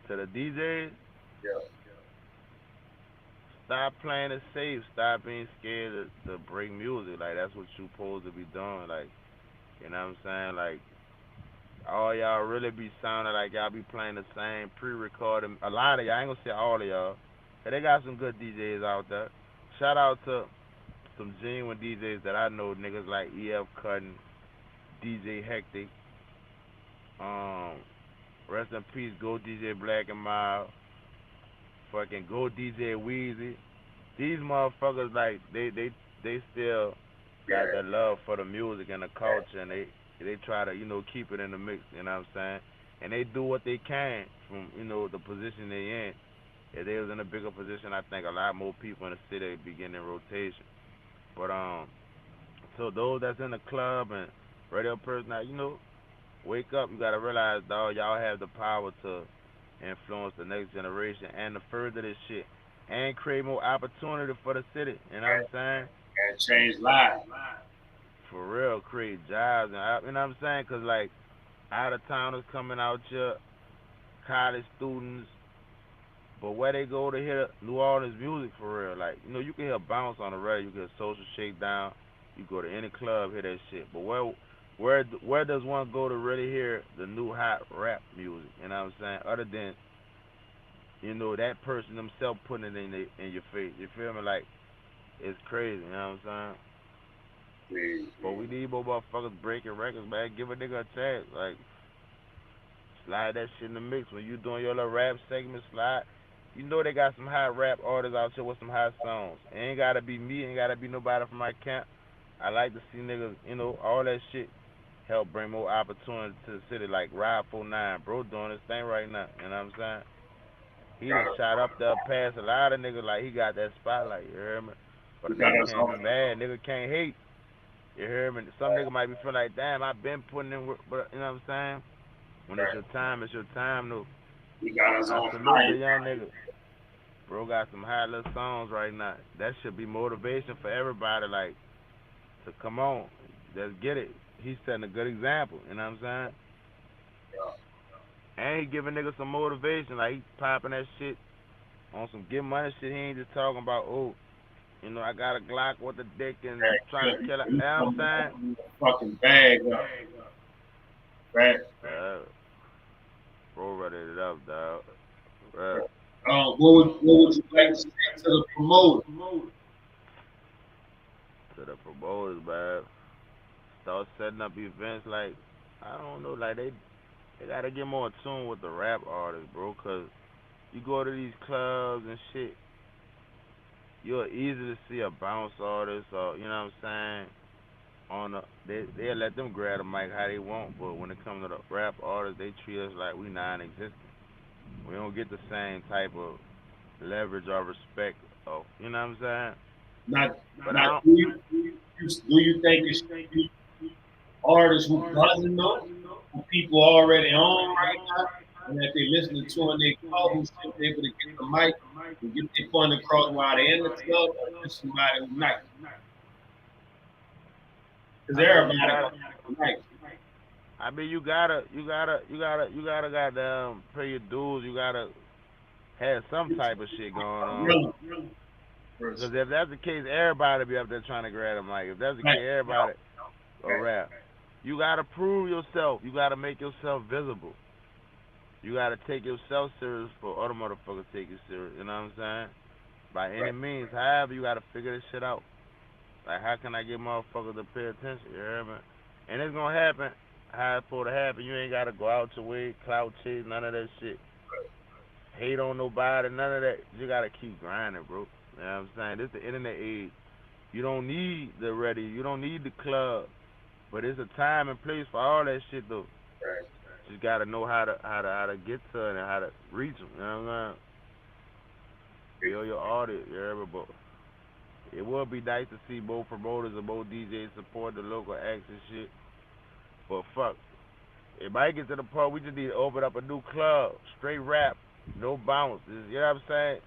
To the DJs, Yeah. stop playing it safe. Stop being scared to break music. Like that's what you supposed to be doing. Like you know what I'm saying? Like all y'all really be sounding like y'all be playing the same pre-recorded. A lot of y'all, I ain't gonna say all of y'all, but they got some good DJs out there. Shout out to some genuine DJs that I know, niggas like EF Cutting, DJ Hectic, um, rest in peace, Go DJ Black and Mild, fucking Go DJ Wheezy. These motherfuckers like they still got that love for the music and the culture, and they try to keep it in the mix. You know what I'm saying? And they do what they can from the position they in. If they was in a bigger position, I think a lot more people in the city would be getting in rotation. But so those that's in the club and radio personality, wake up. You gotta realize, dog, y'all have the power to influence the next generation and to further this shit and create more opportunity for the city. You know what I'm saying? And change lives. For real, create jobs and you know what I'm saying? Cause like out of towners coming out here, college students, but where they go to hear New Orleans music for real, like you can hear bounce on the radio, you can hear social shakedown, you go to any club hear that shit. But where does one go to really hear the new hot rap music? You know what I'm saying? Other than that person themselves putting it in your face. You feel me? Like it's crazy. You know what I'm saying? But we need more motherfuckers breaking records, man. Give a nigga a chance. Like slide that shit in the mix when you doing your little rap segment. Slide. They got some hot rap artists out here with some hot songs. It ain't gotta be me. Ain't gotta be nobody from my camp. I like to see niggas. All that shit help bring more opportunity to the city. Like Ride 49, bro, doing his thing right now. You know what I'm saying? He done shot up there past a lot of niggas. Like he got that spotlight. You hear me? But You a got nigga us can't all. be mad. Nigga can't hate. You hear me? Some nigga might be feeling like, damn, I been putting in work, but you know what I'm saying? When it's your time, it's your time. No, You got us I on salute the fire. young nigga. Bro got some hot little songs right now. That should be motivation for everybody. Like to come on, let's get it. He's setting a good example. You know what I'm saying? And he giving niggas some motivation. Like he popping that shit on some get money shit. He ain't just talking about I got a Glock with a dick and trying to kill it. You know what I'm You fucking bag up. Right? saying? Bro, ready it up, dog. Right. What would you like to say to the promoter? To the promoters, man. Start setting up events like I don't know, like they gotta get more in tune with the rap artists, bro. Cause you go to these clubs and shit, you're easy to see a bounce artist or what I'm saying. They let them grab the mic how they want, but when it comes to the rap artists, they treat us like we non-existent. We don't get the same type of leverage or respect of what I'm saying. Not, But I not don't. do you think it should be artists who doesn't know, who people already on right now, and that they listening to and they call who should be able to get the mic and get their point across while they're in the club, or just somebody who nice? Because I mean, you everybody gotta. nice. I mean, you gotta goddamn pay your dues. You gotta have some type of shit going on. Really, Because person. if that's the case, everybody be up there trying to grab a mic. If that's the Right. case, everybody a rap. You gotta prove yourself. You gotta make yourself visible. You gotta take yourself serious for other motherfuckers to take you serious. You know what I'm saying? By any Right. means. However, you gotta figure this shit out. Like, how can I get motherfuckers to pay attention? You hear me? And it's gonna happen. How it's supposed to happen. You ain't gotta go out your way, clout chase, none of that shit. Hate on nobody, none of that. You gotta keep grinding, bro. You know what I'm saying? This is the internet age. You don't need the ready. You don't need the club. But it's a time and place for all that shit though. Right. Just gotta know how to get to it and how to reach them. You know what I'm saying? Build your audience. You hear me? But it would be nice to see both promoters and both DJs support the local acts and shit. But fuck, it might get to the point we just need to open up a new club, straight rap, no bounce. You know what I'm saying?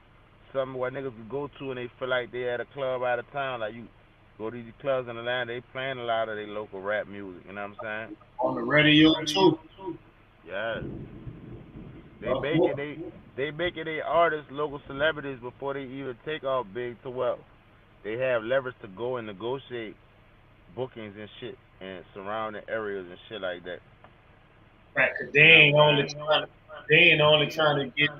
something where niggas can go to and they feel like they at a club out of town. Like you go to these clubs in Atlanta, they playing a lot of their local rap music. You know what I'm saying? On the radio too. Yeah. They Uh, make it what, they make it they artists, local celebrities before they even take off big to well. They have leverage to go and negotiate bookings and shit and surrounding areas and shit like that. right, 'cause You know what I'm saying? they ain't only trying to get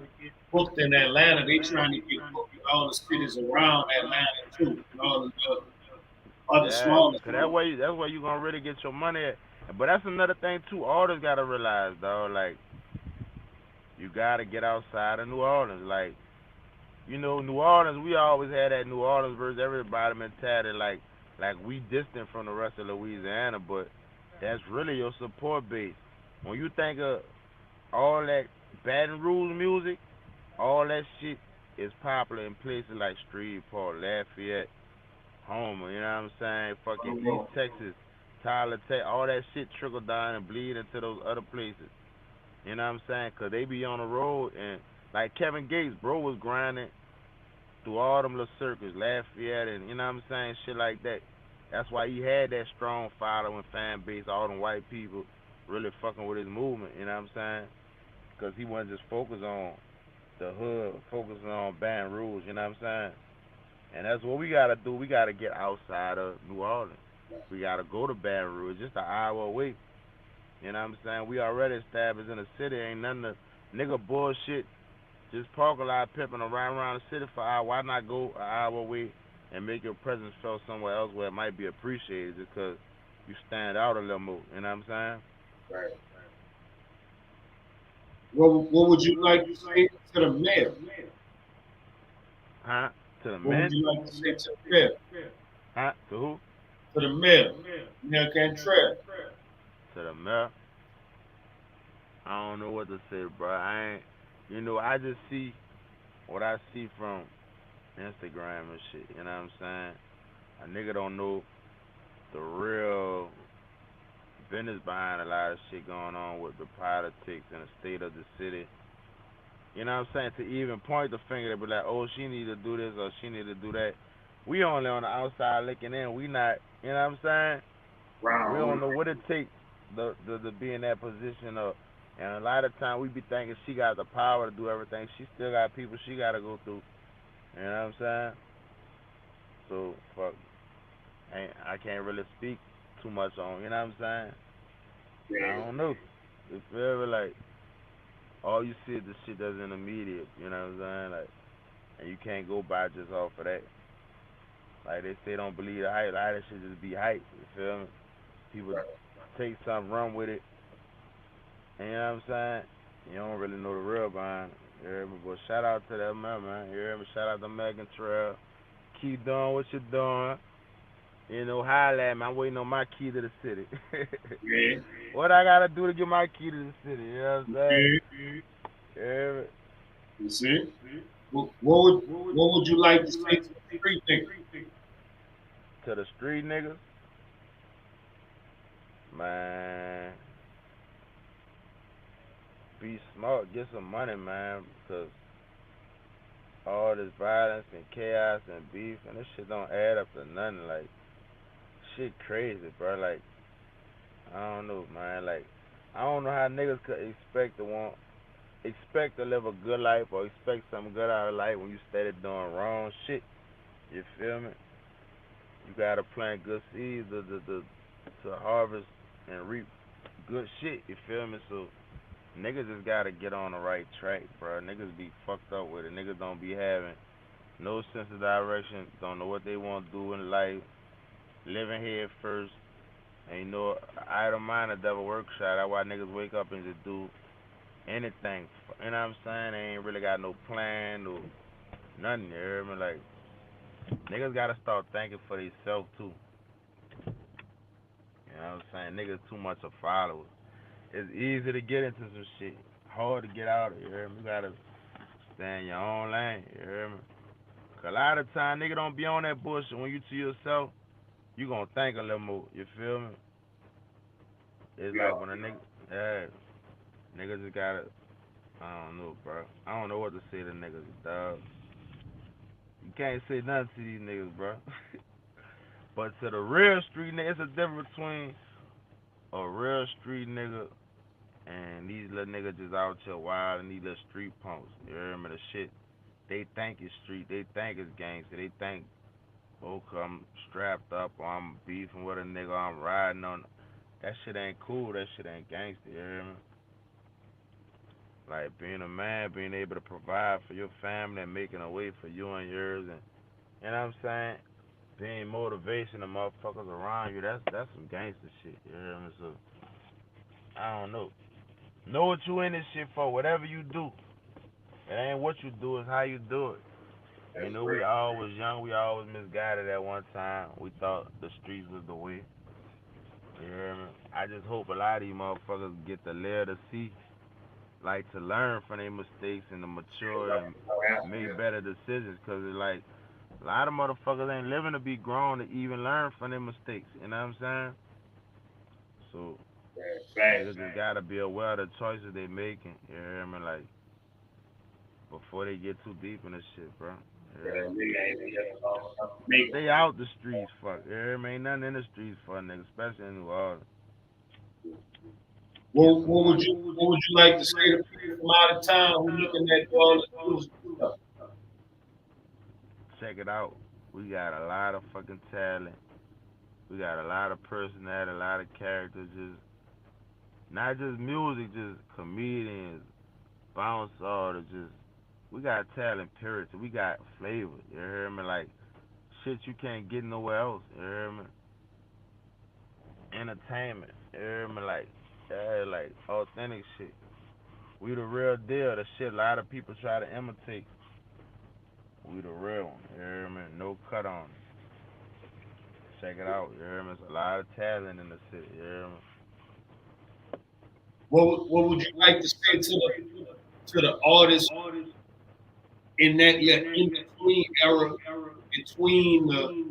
booked in Atlanta. They trying to get booked in all the cities around Atlanta too, and all the other Yeah, smaller cause cities. that's where you gonna really get your money at. But that's another thing too. Artists gotta realize, dog. Like you gotta get outside of New Orleans. Like New Orleans. We always had that New Orleans versus everybody mentality. Like we distant from the rest of Louisiana, but that's really your support base. When you think of all that Baton Rouge music, all that shit is popular in places like Shreveport, Lafayette, Homer, you know what I'm saying? Fucking East Oh, Texas, Tyler, Tech, all that shit trickle down and bleed into those other places. You know what I'm saying? 'Cause they be on the road and like Kevin Gates, bro, was grinding through all them little circles, Lafayette, and you know what I'm saying, shit like that. That's why he had that strong following fan base, all them white people really fucking with his movement. You know what I'm saying? 'Cause he wasn't just focused on the hood, focusing on Baton Rouge. You know what I'm saying? And that's what we gotta do. We gotta get outside of New Orleans. We gotta go to Baton Rouge, just an hour away. You know what I'm saying? We already established in the city. Ain't nothing to nigga bullshit. Just park a lot pimping around the city for an hour. Why not go an hour away and make your presence felt somewhere else where it might be appreciated just 'cause you stand out a little more. You know what I'm saying? right. What would you like to say to the mayor? Huh? To the What would men? you like to say to the mayor? Huh? To who? To the mayor, Mayor Cantrell. To the mayor. I don't know what to say, bro. I ain't. I just see what I see from Instagram and shit. You know what I'm saying? A nigga don't know the real business behind a lot of shit going on with the politics and the state of the city. You know what I'm saying? To even point the finger to be like, oh, she need to do this or she need to do that. We only on the outside looking in. We not. You know what I'm saying? We Round. don't know what it takes to be in that position of. And a lot of time we be thinking she got the power to do everything. She still got people she got to go through. You know what I'm saying? So fuck, I can't really speak too much on. You know what I'm saying? I Yeah, don't know. It's very like all you see is the shit that's in the media. You know what I'm saying? Like, and you can't go by just off of that. Like they say, don't believe the hype. A lot of shit just be hype. You feel me? People right. take something, run with it. And you know what I'm saying? You don't really know the real behind it. You hear me? But shout out to that man. You hear me? Shout out to Megan Trail. Keep doing what you're doing. Holla at me. I'm waiting on my key to the city. Yeah, What I gotta do to get my key to the city? You know what I'm saying? yeah. Yeah. You see? What would you like to say to the street niggas? To the street niggas, man, be smart, get some money, man, because all this violence and chaos and beef and this shit don't add up to nothing. Like, shit crazy, bro. Like, I don't know, man. Like, I don't know how niggas could expect to live a good life or expect something good out of life when you started doing wrong shit. You feel me? You gotta plant good seeds to harvest and reap good shit. You feel me? So niggas just gotta get on the right track, bro. Niggas be fucked up with it. Niggas don't be having no sense of direction. Don't know what they want to do in life. Living head first. And idle mind a devil workshop. That's why niggas wake up and just do anything. You know what I'm saying? They ain't really got no plan, no nothing. You hear me? Like niggas gotta start thinking for themselves too. You know what I'm saying? Niggas too much of followers. It's easy to get into some shit. Hard to get out of it. You hear me? You gotta stay in your own lane. You hear me? 'Cause a lot of time, nigga don't be on that bullshit. When you to yourself, you gonna think a little more. You feel me? It's Yeah. like when a nigga, yeah, niggas just gotta, I don't know, bro. I don't know what to say to niggas, dog. You can't say nothing to these niggas, bro. But to the real street niggas, it's a difference between a real street nigga and these little niggas just out here wild and these little street punks. You hear me? The shit they think is street, they think is gangster, they think, okay, I'm strapped up or I'm beefing with a nigga, or I'm riding on. That shit ain't cool, that shit ain't gangster, you hear me? Like being a man, being able to provide for your family and making a way for you and yours, and you know what I'm saying? Being motivation to motherfuckers around you, that's some gangster shit, you hear me? So, I don't know. Know what you in this shit for, whatever you do. It ain't what you do, it's how you do it. You That's know, we real. all was young, we all was misguided at one time. We thought the streets was the way. You hear me? I just hope a lot of these motherfuckers get the layer to see, like to learn from their mistakes and to mature and make better decisions. Cause it's like a lot of motherfuckers ain't living to be grown to even learn from their mistakes. You know what I'm saying? So Facts. niggas just gotta be aware of the choices they making. You hear me? Like before they get too deep in this shit, bro. You hear Yeah, me? nigga ain't living long enough to make Stay it. out the streets, fuck. You hear me? Ain't nothing in the streets for niggas, especially in New Orleans. Get some money. What would you like to say to people from out of town who looking at all this music stuff? Check it out. We got a lot of fucking talent. We got a lot of personality, a lot of characters. Just not just music, just comedians, bounce artists. Just we got talent, period. So we got flavor. You hear me? Like shit you can't get nowhere else. You hear me? Entertainment. You hear me? Like yeah, like authentic shit. We the real deal. The shit a lot of people try to imitate. We the real one. You hear me? No cut on. Check it out. You hear me? There's a lot of talent in the city. You hear me? What would you like to say to the artists in that yeah, in between era, between the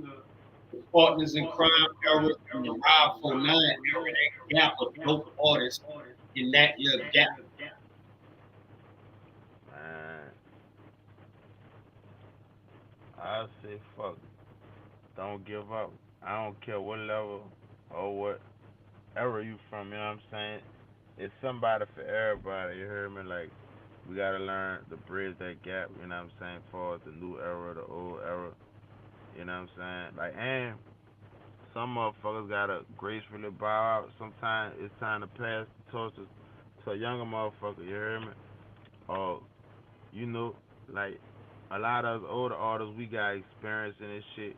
partners in crime era and the Rob 49 era, that gap of dope artists in that yeah gap? Man, I say fuck. Don't give up. I don't care what level or what era you from. You know what I'm saying? It's somebody for everybody. You hear me? Like we gotta learn to bridge that gap. You know what I'm saying? For the new era, the old era. You know what I'm saying? Like and some motherfuckers gotta gracefully bow out. Sometimes it's time to pass the torch to a younger motherfucker. You hear me? Or you know, like a lot of us older artists, we got experience in this shit,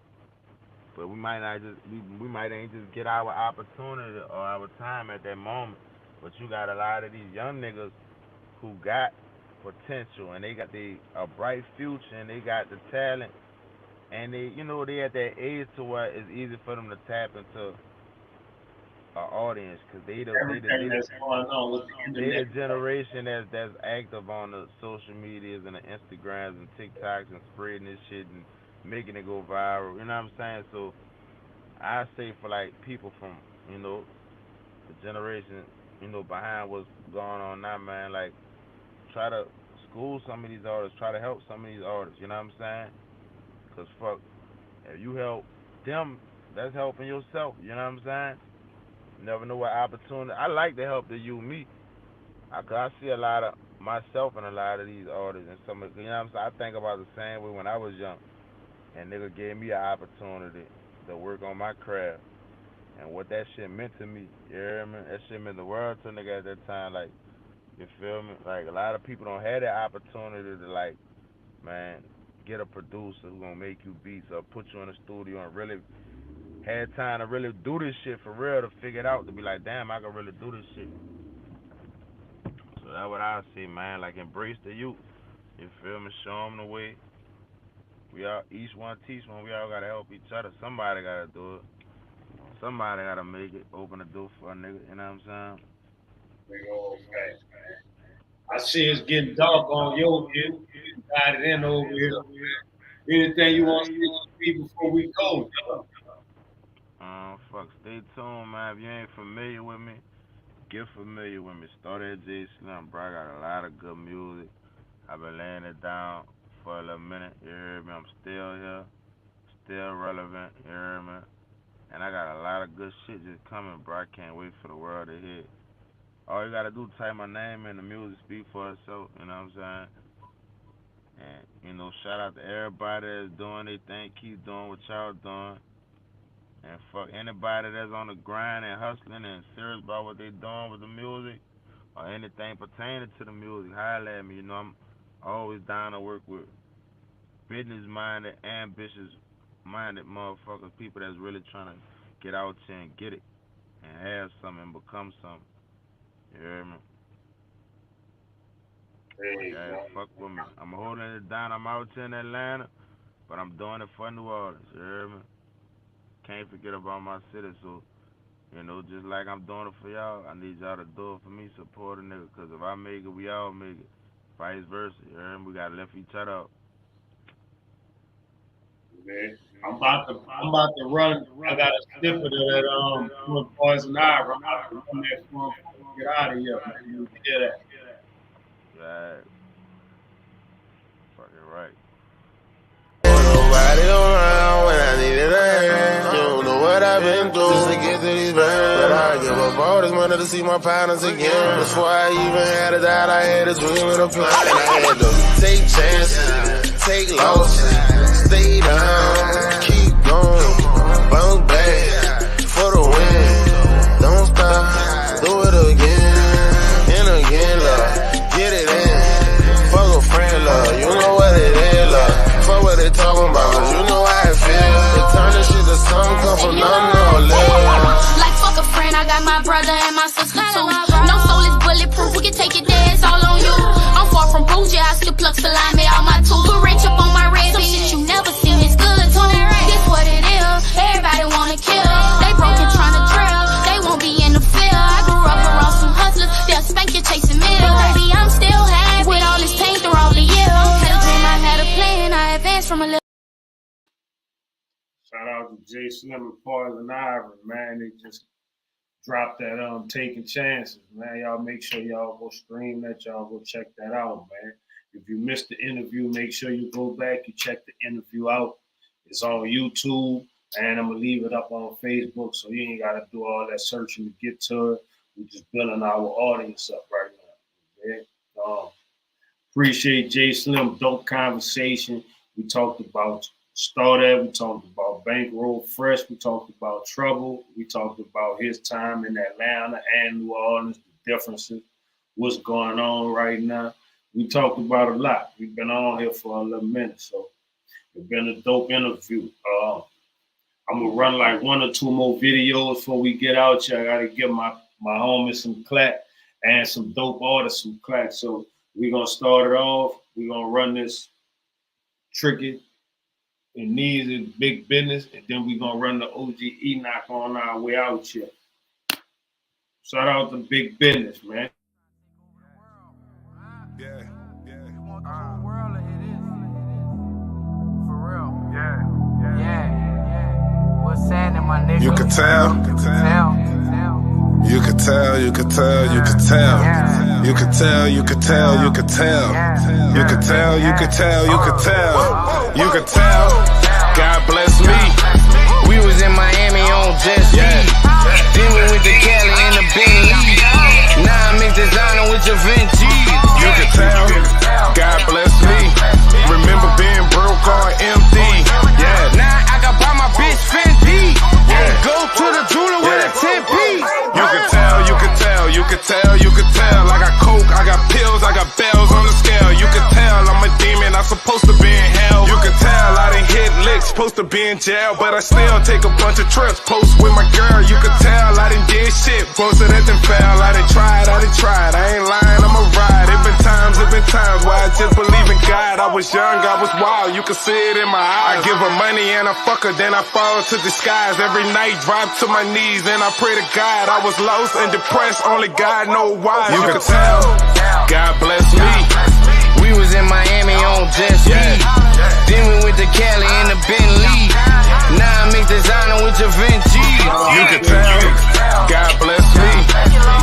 but we might not just we might ain't just get our opportunity or our time at that moment. But you got a lot of these young niggas who got potential and they got a bright future and they got the talent and they you know they at that age to where it's easy for them to tap into an audience because Everything that's going on with the they internet. the generation that's active on the social medias and the Instagrams and TikToks and spreading this shit and making it go viral. You know what I'm saying? So I say for like people from you know the generation you know behind what's going on now, man. Like try to school some of these artists, try to help some of these artists. You know what I'm saying? Cause fuck, if you help them, that's helping yourself. You know what I'm saying? You never know what opportunity. I like to help the you me. I see a lot of myself in a lot of these artists and some of you know what I'm saying. I think about the same way when I was young and nigga gave me an opportunity to work on my craft and what that shit meant to me. You hear me? That shit meant the world to a nigga at that time. Like you feel me? Like a lot of people don't have that opportunity to like man get a producer who gonna make you beats or put you in the studio and really had time to really do this shit for real to figure it out to be like damn I can really do this shit. So that's what I say, man. Like embrace the youth. You feel me? Show them the way. We all each one teach one. We all gotta help each other. Somebody gotta do it. Somebody gotta make it. Open the door for a nigga. You know what I'm saying? Big old facts, man. I see it's getting dark on your end. We got it in over here. Anything you want to say to people before we go? Fuck. Stay tuned, man. If you ain't familiar with me, get familiar with me. Start at J-Slim, bro. I got a lot of good music. I've been laying it down. for a little minute, you hear me? I'm still here, still relevant, you hear me? And I got a lot of good shit just coming, bro. I can't wait for the world to hear. All you gotta do is type my name in, the music speak for itself, you know what I'm saying? And, you know, shout out to everybody that's doing their thing. Keep doing what y'all doing. And fuck anybody that's on the grind and hustling and serious about what they doing with the music or anything pertaining to the music, holler at me. You know, I'm always down to work with business-minded, ambitious-minded motherfuckers, people that's really trying to get out here and get it and have something and become something. You hear me? Hey, Yeah, fuck with me. I'm holding it down. I'm out here in Atlanta, but I'm doing it for New Orleans. You hear me? Can't forget about my city, so, you know, just like I'm doing it for y'all, I need y'all to do it for me, support a nigga, because if I make it, we all make it. Vice versa, you hear me? We got to lift each other up. man, I'm about to run. I got a snippet of that Poison Ivy. I'm about to run that one. Get out of here, man. You hear that? Right. Fucking right. Nobody around when I needed a hand. You don't know what I've been through just to get to these bands. But I give up all this money to see my partners again. Before I even had a doubt, I had a dream and a plan. I had to take chances, take losses, stay down, keep going, bounce back for the win. Don't stop, do it again and again, love. Get it in, fuck a friend, love. You know what it is, love. Fuck what they talking about, cause you know how it feel. They turn this shit to something, come from nothing or less. Like fuck a friend, I got my brother and my sister too. No soul is bulletproof, we can take it there, it's all on you. I'm far from bougie, I still pluck salami out my tooth. Put rich up on my red bean, shit you never seen, it's good too. This what it is, everybody wanna kill. They broken trying to drill, they won't be in the field. I grew up around some hustlers, they'll spank you chasing meals. Baby, I'm still happy with all this pain through all the years. Had a dream, I had a plan, I advanced from a little. Shout out to J-Slim of Poison Ivy, man. They just dropped that Taking Chances, man. Y'all make sure y'all go stream that. Y'all go check that out, man. If you missed the interview, make sure you go back, you check the interview out. It's on YouTube, and I'm going to leave it up on Facebook, so you ain't got to do all that searching to get to it. We're just building our audience up right now. Okay? Appreciate J-Slim, dope conversation. We talked about Stardat, we talked about Bankroll Fresh, we talked about Trouble, we talked about his time in Atlanta and New Orleans, the differences, what's going on right now. We talked about a lot. We've been on here for a little minute, so it's been a dope interview. I'm going to run like 1 or 2 more videos before we get out here. I got to give my homies some clap and some dope artists some clap. So we're going to start it off. We're going to run this Tricky and Knees is Big Business, and then we're going to run the OG Enoch on our way out here. Shout out to Big Business, man. Yeah. You want the whole world to hit it. For real. Yeah. What's happening, my nigga? You could tell. You could tell. You could tell. You could tell. You could tell. You could tell. You could tell. You could tell. You could tell. You could tell. You could tell. God bless me. We was in Miami on Jet Ski. Then we went to Cali in the Bentley. Now I mix designer with your Vinci. You could tell. God bless me. Remember being broke or empty. Yeah. Now I got buy my bitch Fenty. And go to the jeweler with a 10-piece. You could tell. You could tell. You could tell. You could tell. I got coke. I got pills. I got bells on the scale. You could tell I'm a demon. I'm supposed to be in hell. You could tell I done hit licks. Supposed to be in jail, but I still take a bunch of trips. Post with my girl. You could tell I done did shit. Posted that done fail. I done tried. I ain't lying. I'ma ride. It been times where I just believe in God. I was young. I was wild. You could see it in my eyes. I give her money and I fuck her. Then I fall into disguise. Every night drop to my knees. Then I pray to God. I was lost and depressed. Only God know why. You could tell. God bless me. We was in Miami on Jet Ski. Then we went to Cali in the Bentley. Now I mix designer with your Vinci. You could tell. God bless me.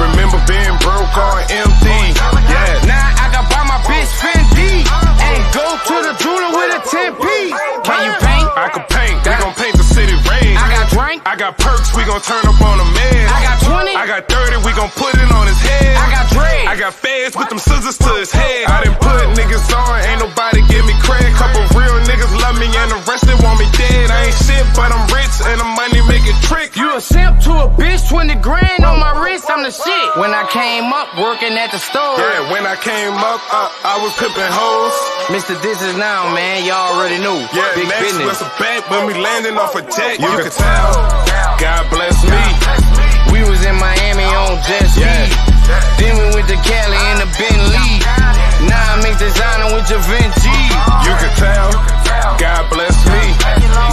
Remember being broke or empty. Yeah. Now I got buy my bitch Fenty. And go to the jeweler got perks, we gon' turn up on a man. I got 20. I got 30, we gon' put it on his head. I got dread. I got feds with them scissors to his head. I done put niggas on, ain't nobody give me credit. Couple real niggas love me and the rest they want me dead. I ain't shit, but I'm rich and the money make it trick. You a simp to a bitch, 20 grand on my wrist, I'm the shit. When I came up working at the store. Yeah, when I came up, I was pimping hoes. Mr. This is now, man, y'all already knew. Yeah, Big next business. was a bet when we landing off a jet. You could tell, God bless me. We was in Miami on jet ski. Then we went to Cali in the Bentley. Now I make designer with your Vinci. You could tell, God bless me.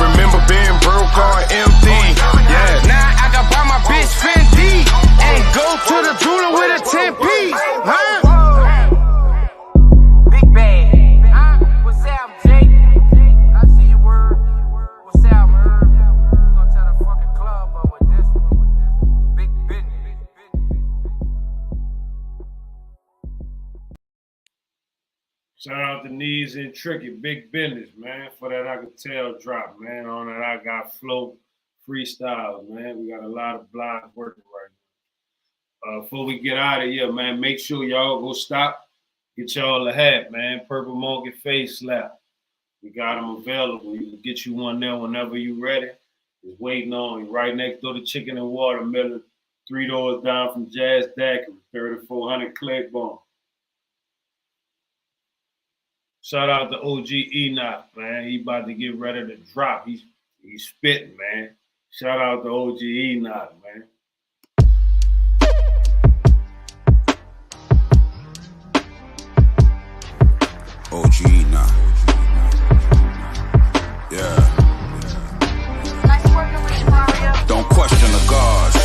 Remember being broke or empty. Yeah. Now I can buy my bitch Fendi and go to the jeweler with a 10-piece. Huh? Big bag. Huh? What's up, Jake? I see you, word. What's up, Herb? We gonna tell the fucking club up with this one. Big business. Shout out to Knees and Tricky, big business, man. For that I could tell drop, man. On that I got flow freestyles, man. We got a lot of blocks working right now. Before we get out of here, man, make sure y'all go stop. Get y'all a hat, man. Purple Monkey face slap. We got them available. You can get you one there whenever you ready. It's waiting on you. Right next door to Chicken and Watermelon. 3 doors down from Jazz Daiquiri, 3400 Claiborne. Shout out to OG Enoch, man. He about to get ready to drop. He's spitting, man. Shout out to OG Enoch, man. OG Enoch. Yeah. Don't question the gods.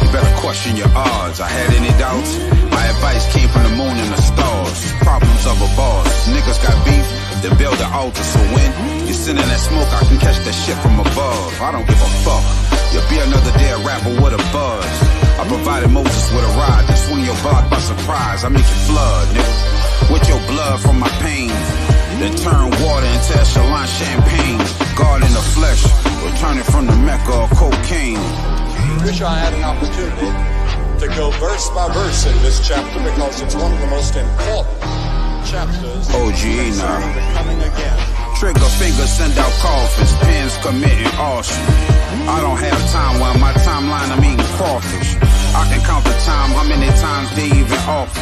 You better question your odds. I had any doubts? My advice came from the moon and the stars. Problems of a boss. Niggas got beef, then build an altar. So when you send in that smoke, I can catch that shit from above. I don't give a fuck. You'll be another dead rapper with a buzz. I provided Moses with a ride to swing your block by surprise. I make you flood, nigga. With your blood from my pain. Then turn water into Echelon champagne. God in the flesh, returning from the Mecca of cocaine. Wish I had an opportunity to go verse by verse in this chapter because it's one of the most important chapters OG Enoch. coming again. Trigger fingers send out coffins, pens committing arson. I don't have time while my timeline I'm eating crawfish. I can count the time, how many times they even offer.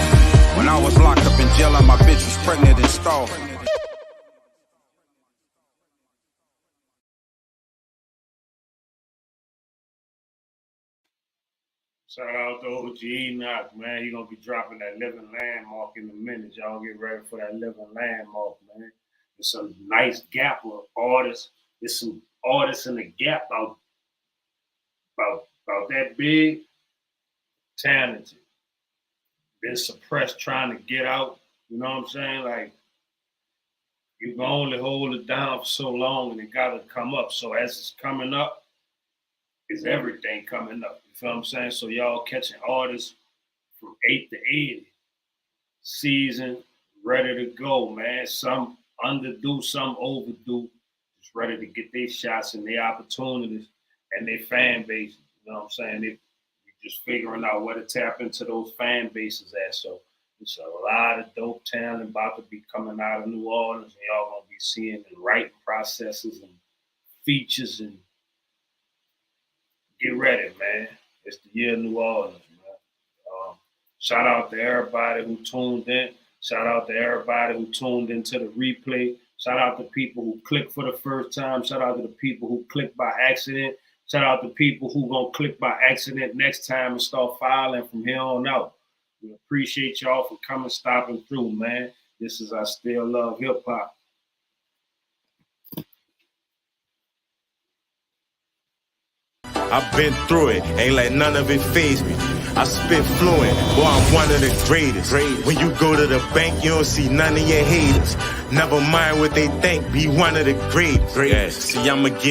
When I was locked up in jail and my bitch was pregnant and starving. Shout out to OG Enoch, man. He gonna be dropping that Living Landmark in a minute. Y'all get ready for that Living Landmark, man. There's some nice Gap of artists. There's some artists in the Gap about that big, talented. Been suppressed trying to get out. You know what I'm saying? Like, you can only hold it down for so long and it gotta come up. So as it's coming up, is everything coming up. You feel what I'm saying? So y'all catching artists from 8 to 80, season, ready to go, man. Some underdo, some overdo, just ready to get their shots and their opportunities and their fan base. You know what I'm saying? They just figuring out where to tap into those fan bases at. So it's a lot of dope talent about to be coming out of New Orleans, and y'all gonna be seeing the writing processes and features and get ready, man. It's the year of New Orleans, man. Shout out to everybody who tuned in. Shout out to everybody who tuned into the replay. Shout out to people who clicked for the first time. Shout out to the people who clicked by accident. Shout out to people who gonna click by accident next time and start filing from here on out. We appreciate y'all for coming, stopping through, man. This is I Still Love Hip Hop. I've been through it, ain't let none of it faze me. I spit fluent, boy, I'm one of the greatest. When you go to the bank, you don't see none of your haters. Never mind what they think, be one of the greatest. See, I'ma get